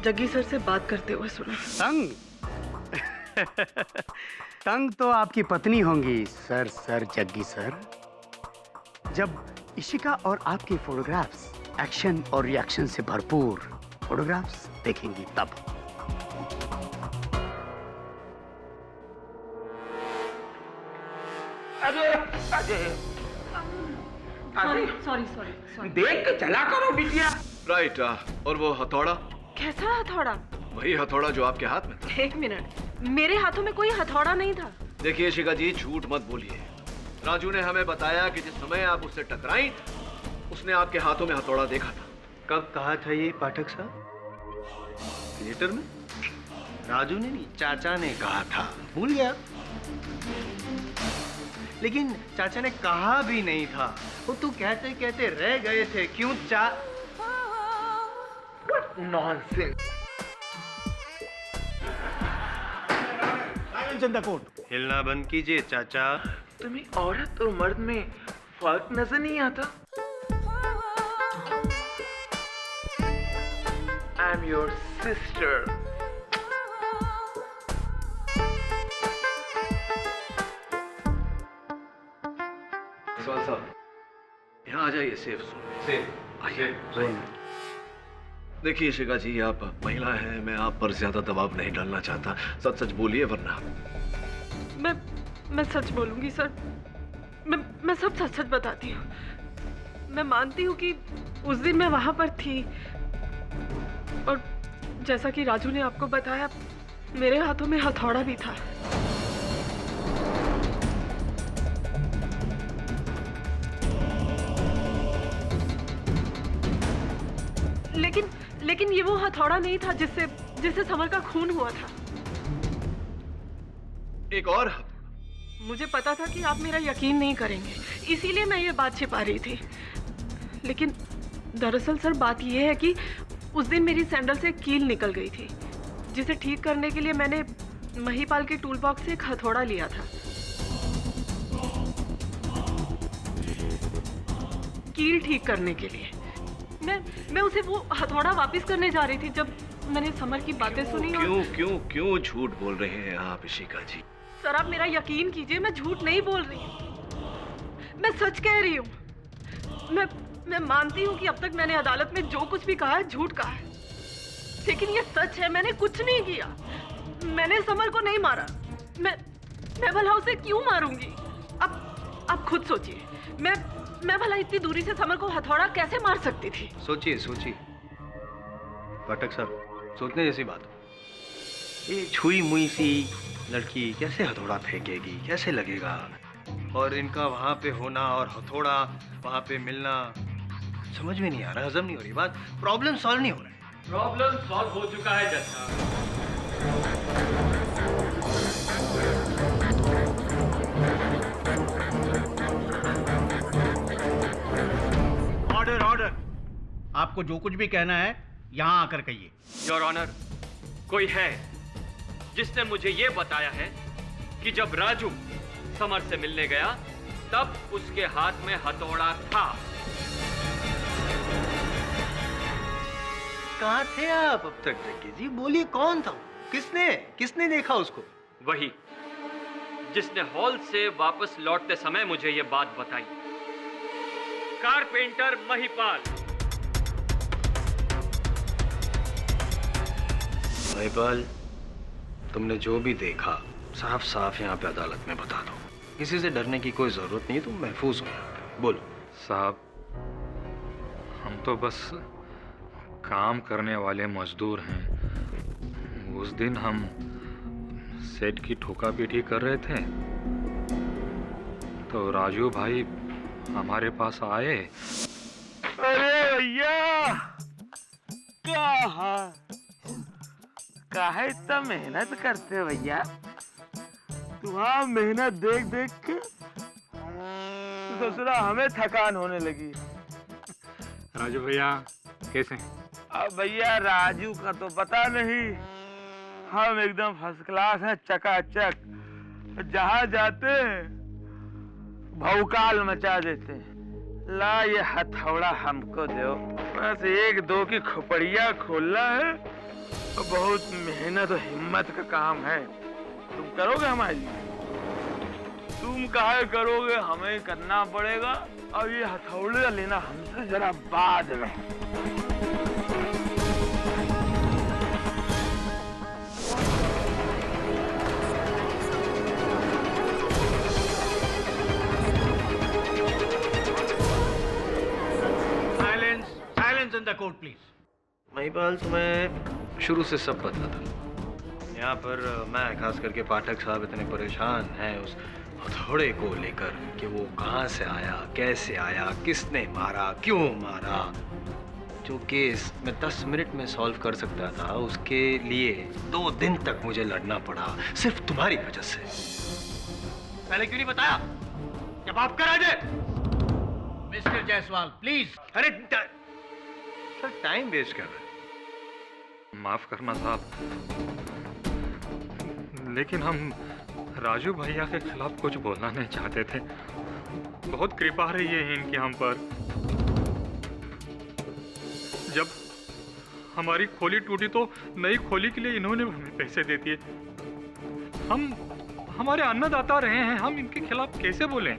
जग्गी सर से बात करते हुए सुना। तंग तंग तो आपकी पत्नी होंगी सर जग्गी सर। जब इशिका और आपकी फोटोग्राफ्स एक्शन और रिएक्शन से भरपूर फोटोग्राफ्स देखेंगी तब। अरे अजय, सॉरी देख के चला करो बिटिया। राइट। और वो हथौड़ा? कैसा हथौड़ा? वही हथौड़ा जो आपके हाथ में था। 1 मिनट, मेरे हाथों में कोई हथौड़ा नहीं था। देखिए शिका जी, झूठ मत बोलिए। राजू ने हमें बताया कि जिस समय आप उससे टकराई उसने आपके हाथों में हथौड़ा देखा था। कब कहा था ये पाठक साहब? थिएटर में? राजू ने नहीं, चाचा ने कहा था। भूल गया? लेकिन चाचा ने कहा भी नहीं था, वो तो कहते कहते रह गए थे। क्यों नॉनसेंस। हिलना बंद कीजिए चाचा। तुम्हें औरत और मर्द में फर्क नजर नहीं आता? I am your sister. सवाल साहब, यहाँ आ जाइए। सेफ आइए। देखिए शिका जी, आप महिला हैं, मैं आप पर ज्यादा दबाव नहीं डालना चाहता। सच सच बोलिए वरना। मैं सच बोलूंगी सर। मैं सब सच सच बताती हूँ। मैं मानती हूँ कि उस दिन मैं वहां पर थी और जैसा कि राजू ने आपको बताया, मेरे हाथों में हथौड़ा भी था। लेकिन ये वो हथौड़ा नहीं था जिससे समर का खून हुआ था। एक और हथौड़ा? मुझे पता था कि आप मेरा यकीन नहीं करेंगे, इसीलिए मैं ये बात छिपा रही थी। लेकिन दरअसल सर बात ये है कि उस दिन मेरी सैंडल से कील निकल गई थी, जिसे ठीक करने के लिए मैंने महीपाल के टूल बॉक्स से एक हथौड़ा लिया था। कील ठीक करने के लिए मैं उसे वो हथौड़ा वापस करने जा रही थी जब मैंने समर की बातें सुनी। क्यों झूठ बोल रहे हैं आप इशिका जी? सर आप मेरा यकीन कीजिए, मैं झूठ नहीं बोल रही हूँ, मैं सच कह रही हूँ। मैं मानती हूँ कि अब तक मैंने अदालत में जो कुछ भी कहा है झूठ कहा है, लेकिन ये सच है, मैंने कुछ नहीं किया। मैंने समर को नहीं मारा। मैं भला उसे क्यों मारूंगी? अब खुद सोचिए, मैं भला इतनी दूरी से समर को हथौड़ा कैसे मार सकती थी? सोचिए पाठक साहब, सोचने जैसी बात। ये छुई मुई सी लड़की कैसे हथौड़ा फेंकेगी, कैसे लगेगा? और इनका वहां पे होना और हथौड़ा वहां पे मिलना समझ में नहीं आ रहा, हजम नहीं हो रही बात। प्रॉब्लम सॉल्व नहीं हो रहा है। प्रॉब्लम सॉल्व हो चुका है ऑर्डर। आपको जो कुछ भी कहना है यहाँ आकर कहिए। योर ऑनर, कोई है जिसने मुझे ये बताया है कि जब राजू समर से मिलने गया तब उसके हाथ में हथौड़ा था। कहाँ थे आप अब तक जग्गी जी? बोलिए कौन था? किसने किसने देखा उसको? वही जिसने हॉल से वापस लौटते समय मुझे ये बात बताई। कारपेंटर महिपाल। महिपाल, तुमने जो भी देखा साफ साफ यहाँ पे अदालत में बता दो। किसी से डरने की कोई जरूरत नहीं, तुम महफूज हो। बोलो। साहब, हम तो बस काम करने वाले मजदूर हैं। उस दिन हम सेट की ठोका-पीटी कर रहे थे तो राजू भाई हमारे पास आए। अरे भैया, काहे इतना मेहनत करते हो भैया? तुम्हारा मेहनत देख देख के दूसरा हमें थकान होने लगी। राजू भैया कैसे? अब भैया राजू का तो पता नहीं, हम एकदम फर्स्ट क्लास हैं, चकाचक। जहाँ जाते हैं भौकाल मचा देते हैं। ला ये हथौड़ा हमको दो, बस एक दो की खोपड़िया खोलना है। बहुत मेहनत और हिम्मत का काम है। तुम करोगे हमारे लिए? तुम काहे करोगे, हमें करना पड़ेगा। और ये हथौड़ा लेना हमसे जरा बाद में। Silence in the court please. Mahipal, तुम्हें शुरू से सब पता था। यहाँ पर मैं खास करके पाठक साहब इतने परेशान हैं उस हथौड़े को लेकर कि वो कहाँ से आया, कैसे आया, किसने मारा, क्यों मारा। जो केस मैं 10 मिनट में सॉल्व कर सकता था, उसके लिए 2 दिन तक मुझे लड़ना पड़ा, सिर्फ तुम्हारी वजह से। पहले क्यों नहीं बताया? जब आप करा दे। Mister Jaiswal please. अरे सर, टाइम वेस्ट कर रहे हैं। माफ करना साहब, लेकिन हम राजू भैया के खिलाफ कुछ बोलना नहीं चाहते थे। बहुत कृपा रही है इनकी हम पर। जब हमारी खोली टूटी तो नई खोली के लिए इन्होंने हमें पैसे दे दिए। हम हमारे अन्नदाता रहे हैं, हम इनके खिलाफ कैसे बोलें?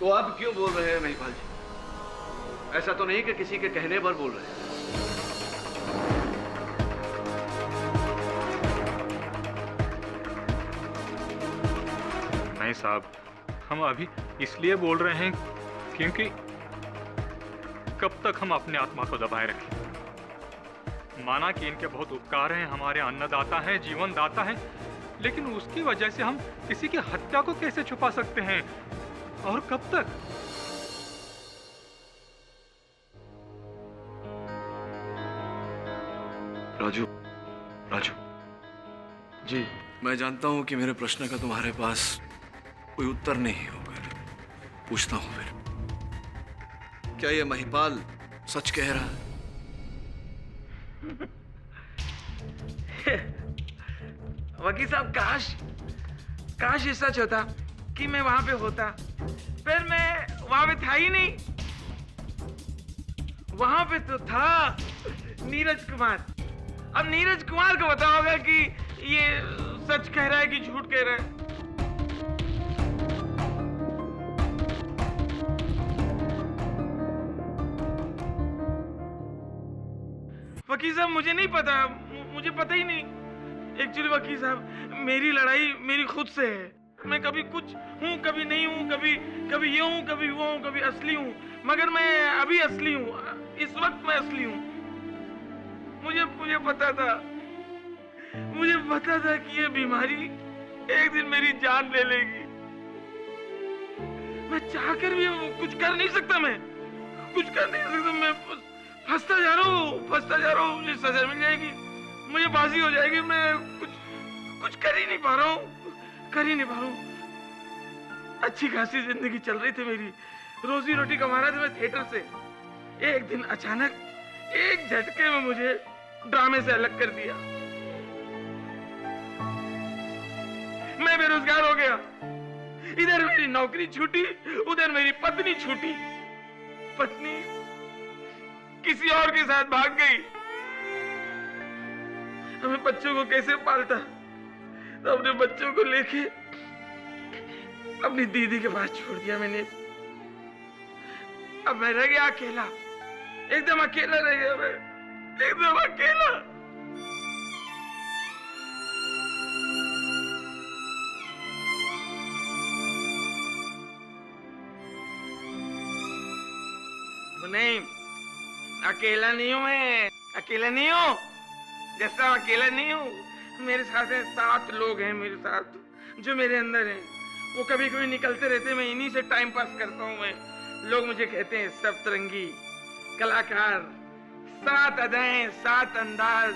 तो आप क्यों बोल रहे हैं महिपाल जी? ऐसा तो नहीं कि किसी के कहने पर बोल रहे हैं। नहीं साहब, हम अभी इसलिए बोल रहे हैं क्योंकि कब तक हम अपने आत्मा को दबाए रखें। माना कि इनके बहुत उपकार हैं, हमारे अन्नदाता हैं, जीवन दाता हैं, लेकिन उसकी वजह से हम किसी की हत्या को कैसे छुपा सकते हैं और कब तक? राजू, राजू जी, मैं जानता हूं कि मेरे प्रश्न का तुम्हारे पास कोई उत्तर नहीं होगा। पूछता हूं फिर, क्या ये महिपाल सच कह रहा है? वकील साहब, काश ये सच होता कि मैं वहां पे होता। पर मैं वहां पे था ही नहीं। वहां पे तो था नीरज कुमार। अब नीरज कुमार को पता होगा कि ये सच कह रहा है कि झूठ कह रहा है। वकील साहब, मुझे नहीं पता, मुझे पता ही नहीं। एक्चुअली वकील साहब, मेरी लड़ाई मेरी खुद से है। मैं कभी कुछ हूँ, कभी नहीं हूँ, कभी ये हूँ, कभी वो हूँ, कभी असली हूँ। मगर मैं अभी असली हूँ, इस वक्त मैं असली हूँ। मुझे पता था कि ये बीमारी एक दिन मेरी जान ले लेगी। मैं चाहकर भी कुछ कर नहीं सकता। मैं फंसता जा रहा हूँ। मुझे सजा मिल जाएगी, मुझे फांसी हो जाएगी। मैं कुछ कर ही नहीं पा रहा हूँ। अच्छी खासी जिंदगी चल रही थी मेरी, रोजी रोटी कमा रहा था मैं थिएटर से। एक दिन अचानक एक झटके में मुझे ड्रामे से अलग कर दिया। मैं बेरोजगार हो गया। इधर मेरी नौकरी छूटी, उधर मेरी पत्नी छूटी। पत्नी किसी और के साथ भाग गई। हमें बच्चों को कैसे पालता, तो अपने बच्चों को लेके अपनी दीदी के पास छोड़ दिया मैंने। अब मैं रह गया अकेला, एकदम अकेला रह गया मैं, एकदम अकेला। नहीं, अकेला नहीं हूं मैं, अकेला नहीं हूं, जैसा अकेला नहीं हूं। मेरे साथ हैं 7 लोग हैं मेरे साथ, जो मेरे अंदर हैं। वो कभी कभी निकलते रहते, मैं इन्हीं से टाइम पास करता हूं मैं। लोग मुझे कहते हैं सप्तरंगी कलाकार, 7 अदाएं, 7 अंदाज,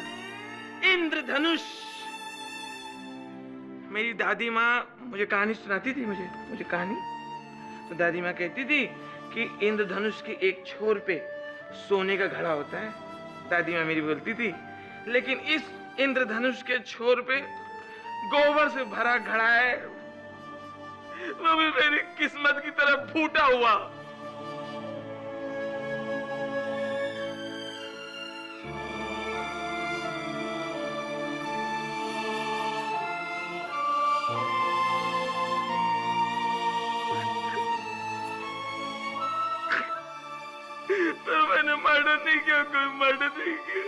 इंद्रधनुष। मेरी दादी माँ मुझे कहानी सुनाती थी, मुझे कहानी। तो दादी माँ कहती थी कि इंद्रधनुष के एक छोर पे सोने का घड़ा होता है, दादी माँ मेरी बोलती थी। लेकिन इस इंद्रधनुष के छोर पे गोबर से भरा घड़ा है, वो भी मेरी किस्मत की तरह फूटा हुआ। तो मैंने मर्डर नहीं किया, कोई मर्डर नहीं किया।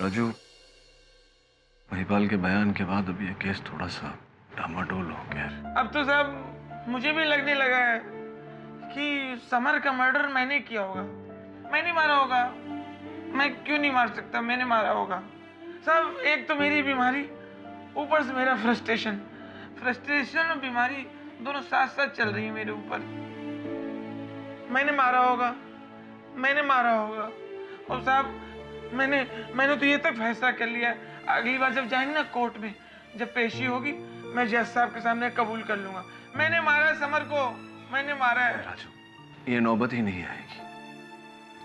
राजू, महिपाल के बयान के बाद अब ये केस थोड़ा सा डामाडोल हो गया है। अब तो साहब मुझे भी लगने लगा है कि समर का मर्डर मैंने किया होगा। मैंने मारा होगा, मैं क्यों नहीं मार सकता, मैंने मारा होगा। साहब एक तो मेरी बीमारी, ऊपर से मेरा फ्रस्ट्रेशन और बीमारी दोनों साथ साथ चल रही है मेरे ऊपर। मैंने मारा होगा, मैंने मारा होगा। और साहब मैंने तो ये तक फैसला कर लिया, अगली बार जब जाएंगे ना कोर्ट में, जब पेशी होगी, मैं जज साहब के सामने कबूल कर लूंगा, मैंने मारा है समर को, मैंने मारा है। राजू, ये नौबत ही नहीं आएगी।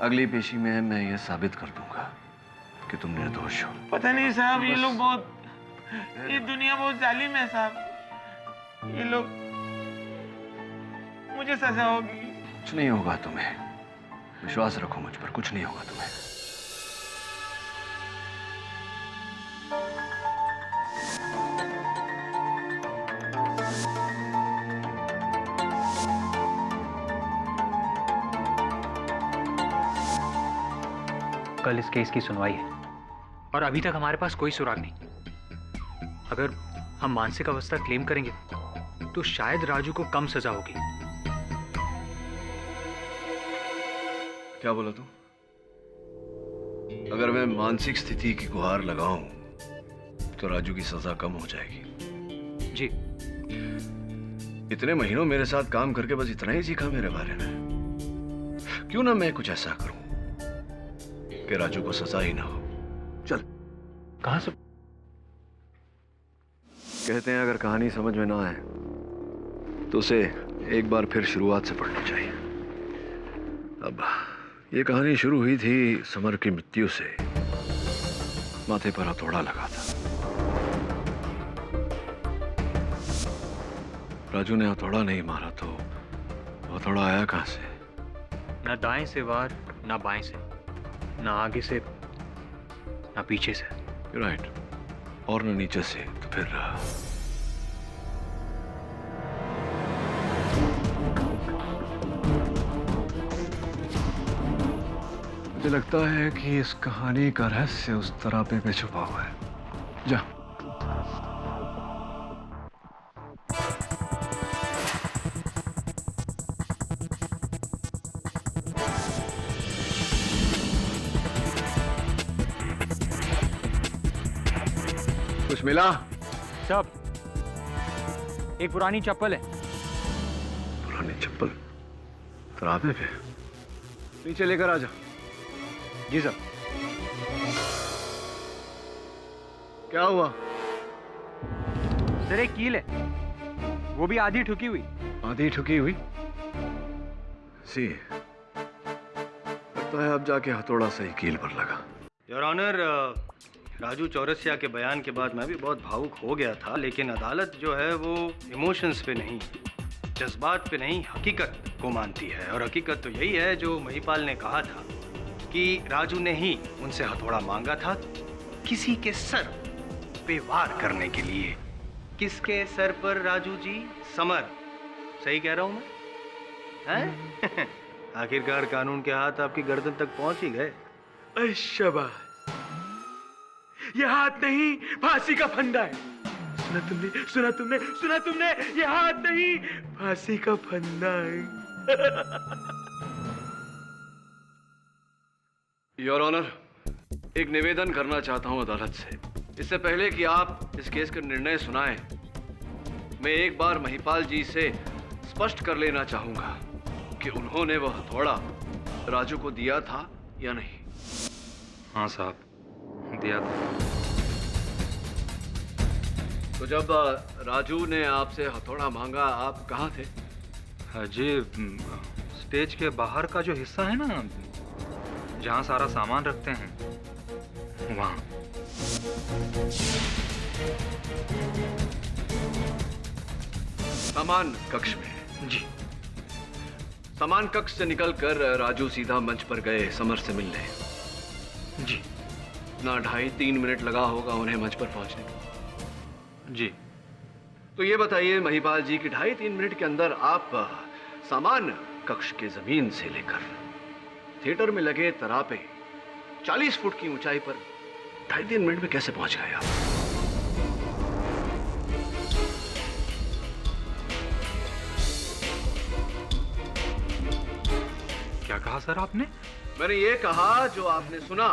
अगली पेशी में मैं ये साबित कर दूंगा कि तुम निर्दोष हो। पता नहीं साहब, ये लोग बहुत, ये दुनिया बहुत जालिम है साहब। ये लोग, मुझे सजा होगी। कुछ नहीं होगा तुम्हें, विश्वास रखो मुझ पर, कुछ नहीं होगा तुम्हें। कल इस केस की सुनवाई है और अभी तक हमारे पास कोई सुराग नहीं। अगर हम मानसिक अवस्था क्लेम करेंगे तो शायद राजू को कम सजा होगी। क्या बोला तू? अगर मैं मानसिक स्थिति की गुहार लगाऊं तो राजू की सजा कम हो जाएगी। जी। इतने महीनों मेरे साथ काम करके बस इतना ही सीखा मेरे बारे में। क्यों ना मैं कुछ ऐसा करूं कि राजू को सजा ही ना हो। चल। कहां से? कहते हैं अगर कहानी समझ में ना आए तो उसे एक बार फिर शुरुआत से पढ़नी चाहिए। अब ये कहानी शुरू हुई थी समर की मृत्यु से। माथे पर हथौड़ा लगा था। राजू ने हथौड़ा नहीं मारा तो हथौड़ा आया कहां से? ना दाएं से वार, ना बाएं से, ना आगे से, ना पीछे से। राइट। और न नीचे से, तो फिर मुझे लगता है कि इस कहानी का रहस्य उस तरापे पे छुपा हुआ है। जा। कुछ मिला? सब। एक पुरानी चप्पल है। पुरानी चप्पल? तरापे पे? नीचे लेकर आ जा। जी सर। क्या हुआ? सर एक कील है, वो भी आधी ठुकी हुई। आधी ठुकी हुई? सी, लगता है अब जाके हथौड़ा सही कील पर लगा। योर ऑनर, राजू चौरसिया के बयान के बाद मैं भी बहुत भावुक हो गया था, लेकिन अदालत जो है वो इमोशंस पे नहीं, जज्बात पे नहीं, हकीकत को मानती है और हकीकत तो यही है जो महिपाल ने कहा था कि राजू ने ही उनसे हथौड़ा मांगा था किसी के सर पे वार करने के लिए। किसके सर पर राजू जी? समर। सही कह रहा हूं मैं? हैं? आखिरकार कानून के हाथ आपकी गर्दन तक पहुंच ही गए। शाबाश, ये हाथ नहीं फांसी का फंदा है। सुना तुमने ये हाथ नहीं फांसी का फंदा है। योर ऑनर, एक निवेदन करना चाहता हूं अदालत से। इससे पहले कि आप इस केस का निर्णय सुनाएं, मैं एक बार महिपाल जी से स्पष्ट कर लेना चाहूंगा कि उन्होंने वह हथौड़ा राजू को दिया था या नहीं। हाँ साहब, दिया था। तो जब राजू ने आपसे हथौड़ा मांगा, आप कहाँ थे? जी, स्टेज के बाहर का जो हिस्सा है ना, जहाँ सारा सामान रखते हैं, वहाँ। सामान कक्ष में? जी। सामान कक्ष से निकलकर राजू सीधा मंच पर गए समर से मिलने। जी। ना 2.5-3 मिनट लगा होगा उन्हें मंच पर पहुंचने में। जी। तो ये बताइए महिपाल जी कि 2.5-3 मिनट के अंदर आप सामान कक्ष के जमीन से लेकर थिएटर में लगे तरापे 40 फुट की ऊंचाई पर 2.5-3 मिनट में कैसे पहुंच गए आप? क्या कहा सर आपने? मैंने ये कहा जो आपने सुना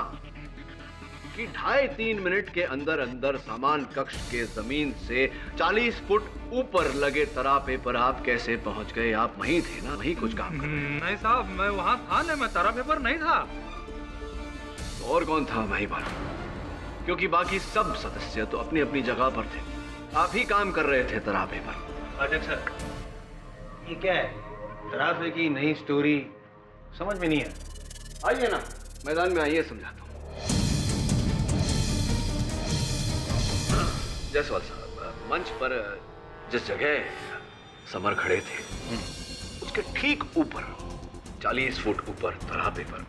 कि 2.5-3 मिनट के अंदर अंदर सामान कक्ष के जमीन से 40 फुट ऊपर लगे तरापे पर आप कैसे पहुंच गए? आप वहीं थे ना, वहीं कुछ काम कर रहे थे? नहीं साहब, मैं वहां था नहीं, मैं तरापे पर नहीं था। तो और कौन था महिपाल? क्योंकि बाकी सब सदस्य तो अपनी अपनी जगह पर थे, आप ही काम कर रहे थे तरापे पर। अध्यक्ष सर, ये क्या है? तरापे की नई स्टोरी समझ में नहीं है। आइए ना, मैदान में आइए, समझाता हूँ। जायसवाल साहब, मंच पर जिस जगह समर खड़े थे उसके ठीक ऊपर 40 फुट ऊपर तरापे पर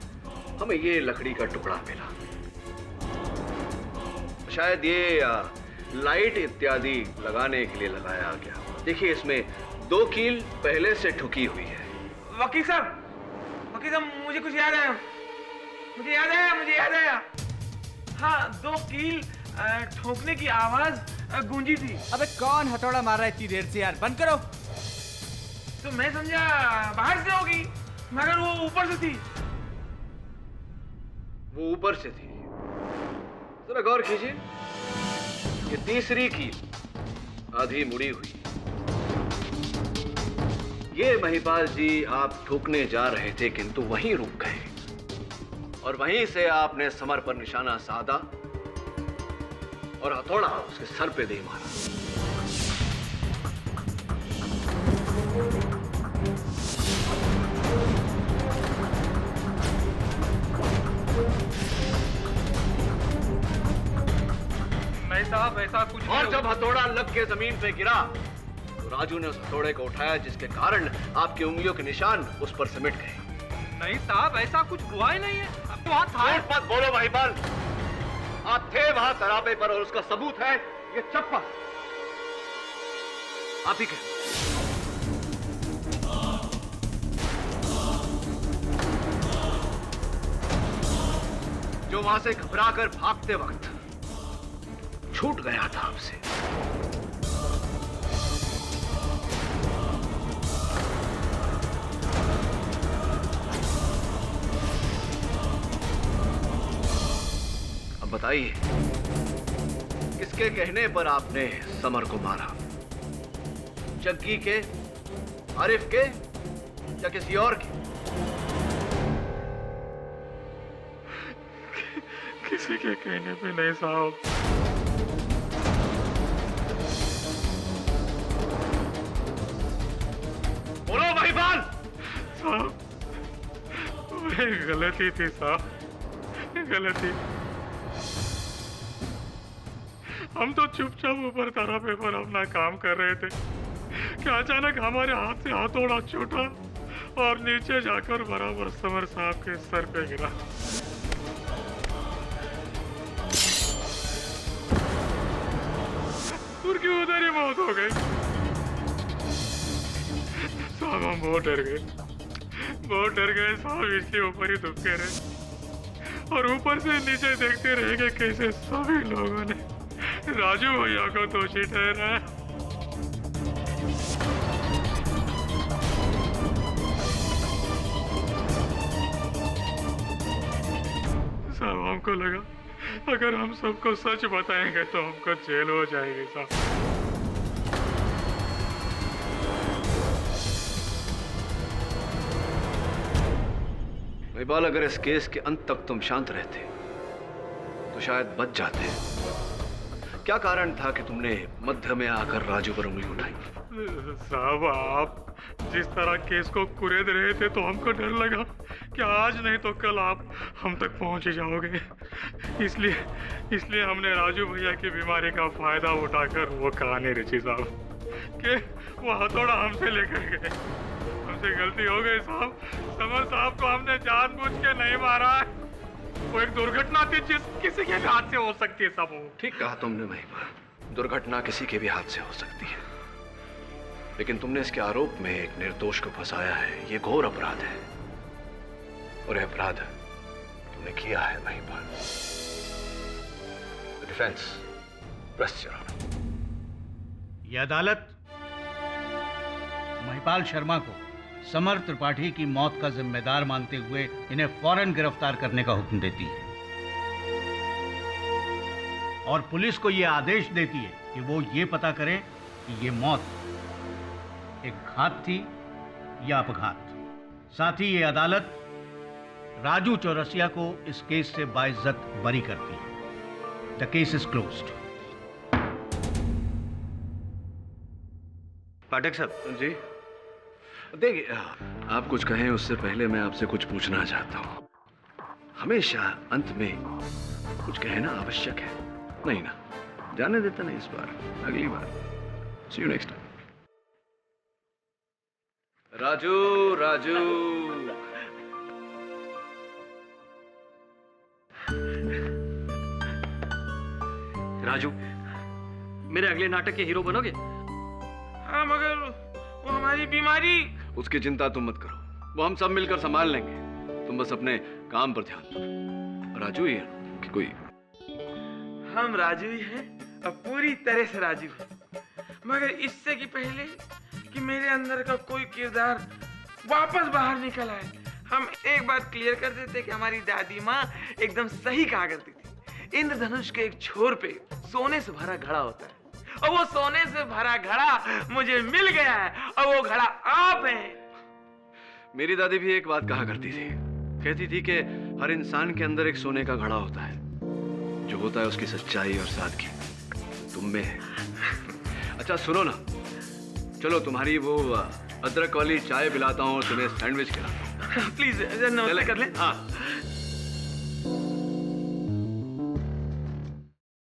हमें ये लकड़ी का टुकड़ा मिला। शायद ये लाइट इत्यादि लगाने के लिए लगाया गया। देखिए, इसमें 2 कील पहले से ठुकी हुई है। वकील साहब, मुझे कुछ याद आया। मुझे याद आया। हाँ, 2 कील ठोकने की आवाज गूंजी थी। अबे कौन हथौड़ा मार रहा है इतनी देर से यार? बंद करो। तो मैं समझा बाहर से होगी, मगर वो ऊपर से थी। वो ऊपर से थी? जरा गौर कीजिए, ये तीसरी कील आधी मुड़ी हुई। ये महिपाल जी आप ठोकने जा रहे थे, किंतु वहीं रुक गए और वहीं से आपने समर पर निशाना साधा और हथौड़ा उसके सर पे दे मारा। नहीं साहब, ऐसा कुछ और जब हथौड़ा लग के जमीन पे गिरा तो राजू ने उस हथौड़े को उठाया, जिसके कारण आपकी उंगलियों के निशान उस पर सिमट गए। नहीं साहब, ऐसा कुछ हुआ ही नहीं है। अब वहां था। झूठ मत बोलो महिपाल, आप थे वहां तरापे पर और उसका सबूत है ये चप्पल। आप ही कहें। जो वहां से घबराकर भागते वक्त छूट गया था आपसे। अब बताइए, किसके कहने पर आपने समर को मारा? जग्गी के, आरिफ के या किसी और के? किसी के कहने पे नहीं साहब। बोलो महिपाल। साहब, गलती थी साहब, गलती। हम तो चुपचाप ऊपर तरापे पर अपना काम कर रहे थे कि अचानक हमारे हाथ से हथौड़ा छूटा और नीचे जाकर बराबर समर साहब के सर पे गिरा। उनकी उधर ही मौत हो गई। साहब हम बहुत डर गए साहब, इसके ऊपर ही दुबके रहे और ऊपर से नीचे देखते रहे कि कैसे सभी लोगों ने राजू भैया को दोषी ठहराया। साहब हमको लगा अगर हम सबको सच बताएंगे तो हमको जेल हो जाएगी साहब। महिपाल, अगर इस केस के अंत तक तुम शांत रहते तो शायद बच जाते। क्या कारण था कि तुमने मध्य में आकर राजू पर उंगली उठाई? साहब आप जिस तरह केस को कुरेद रहे थे तो हमको डर लगा कि आज नहीं तो कल आप हम तक पहुंच ही जाओगे। इसलिए हमने राजू भैया की बीमारी का फायदा उठाकर वो कहानी रची साहब कि वो हथौड़ा हमसे लेकर गए। हमसे गलती हो गई साहब। समर साहब को हमने जानबूझ के नहीं मारा है। वो एक दुर्घटना थी जिस किसी के हाथ से हो सकती है साहब। ठीक कहा तुमने महिपाल, दुर्घटना किसी के भी हाथ से हो सकती है, लेकिन तुमने इसके आरोप में एक निर्दोष को फंसाया है। ये घोर अपराध है और यह अपराध तुमने किया है Mahipal. Defence, press your honour. यह अदालत महिपाल शर्मा को समर त्रिपाठी की मौत का जिम्मेदार मानते हुए इन्हें फौरन गिरफ्तार करने का हुक्म देती है और पुलिस को यह आदेश देती है कि वो ये पता करे कि ये मौत एक घात थी या अपघात। साथ ही ये अदालत राजू चौरसिया को इस केस से बाइज्जत बरी करती है। The case is closed. Pathak साहब जी, देखिए आप कुछ कहें उससे पहले मैं आपसे कुछ पूछना चाहता हूँ। हमेशा अंत में कुछ कहना आवश्यक है नहीं ना? जाने देता नहीं इस बार, अगली बार। See you next time. Raju Raju Raju, मेरे अगले नाटक के हीरो बनोगे? हाँ, मगर वो हमारी बीमारी। उसकी चिंता तुम मत करो, वो हम सब मिलकर संभाल लेंगे। तुम बस अपने काम पर ध्यान दो। राजू ही है कि कोई? हम राजू ही हैं और पूरी तरह से राजू हैं। मगर इससे कि पहले कि मेरे अंदर का कोई किरदार वापस बाहर निकल आए, हम एक बात क्लियर कर देते कि हमारी दादी माँ एकदम सही कहा करती थी। इंद्रधनुष के एक छोर पे सोने से भरा घड़ा होता है और वो सोने से भरा घड़ा मुझे मिल गया है और वो घड़ा आप हैं। मेरी दादी भी एक बात कहा करती थी, कहती थी कि हर इंसान के अंदर एक सोने का घड़ा होता है, जो होता है उसकी सच्चाई और सादगी तुम में है। अच्छा सुनो ना, चलो तुम्हारी वो अदरक वाली चाय पिलाता हूँ और तुम्हें सैंडविच खिलाता हूँ। प्लीज नमस्ते कर ले। हाँ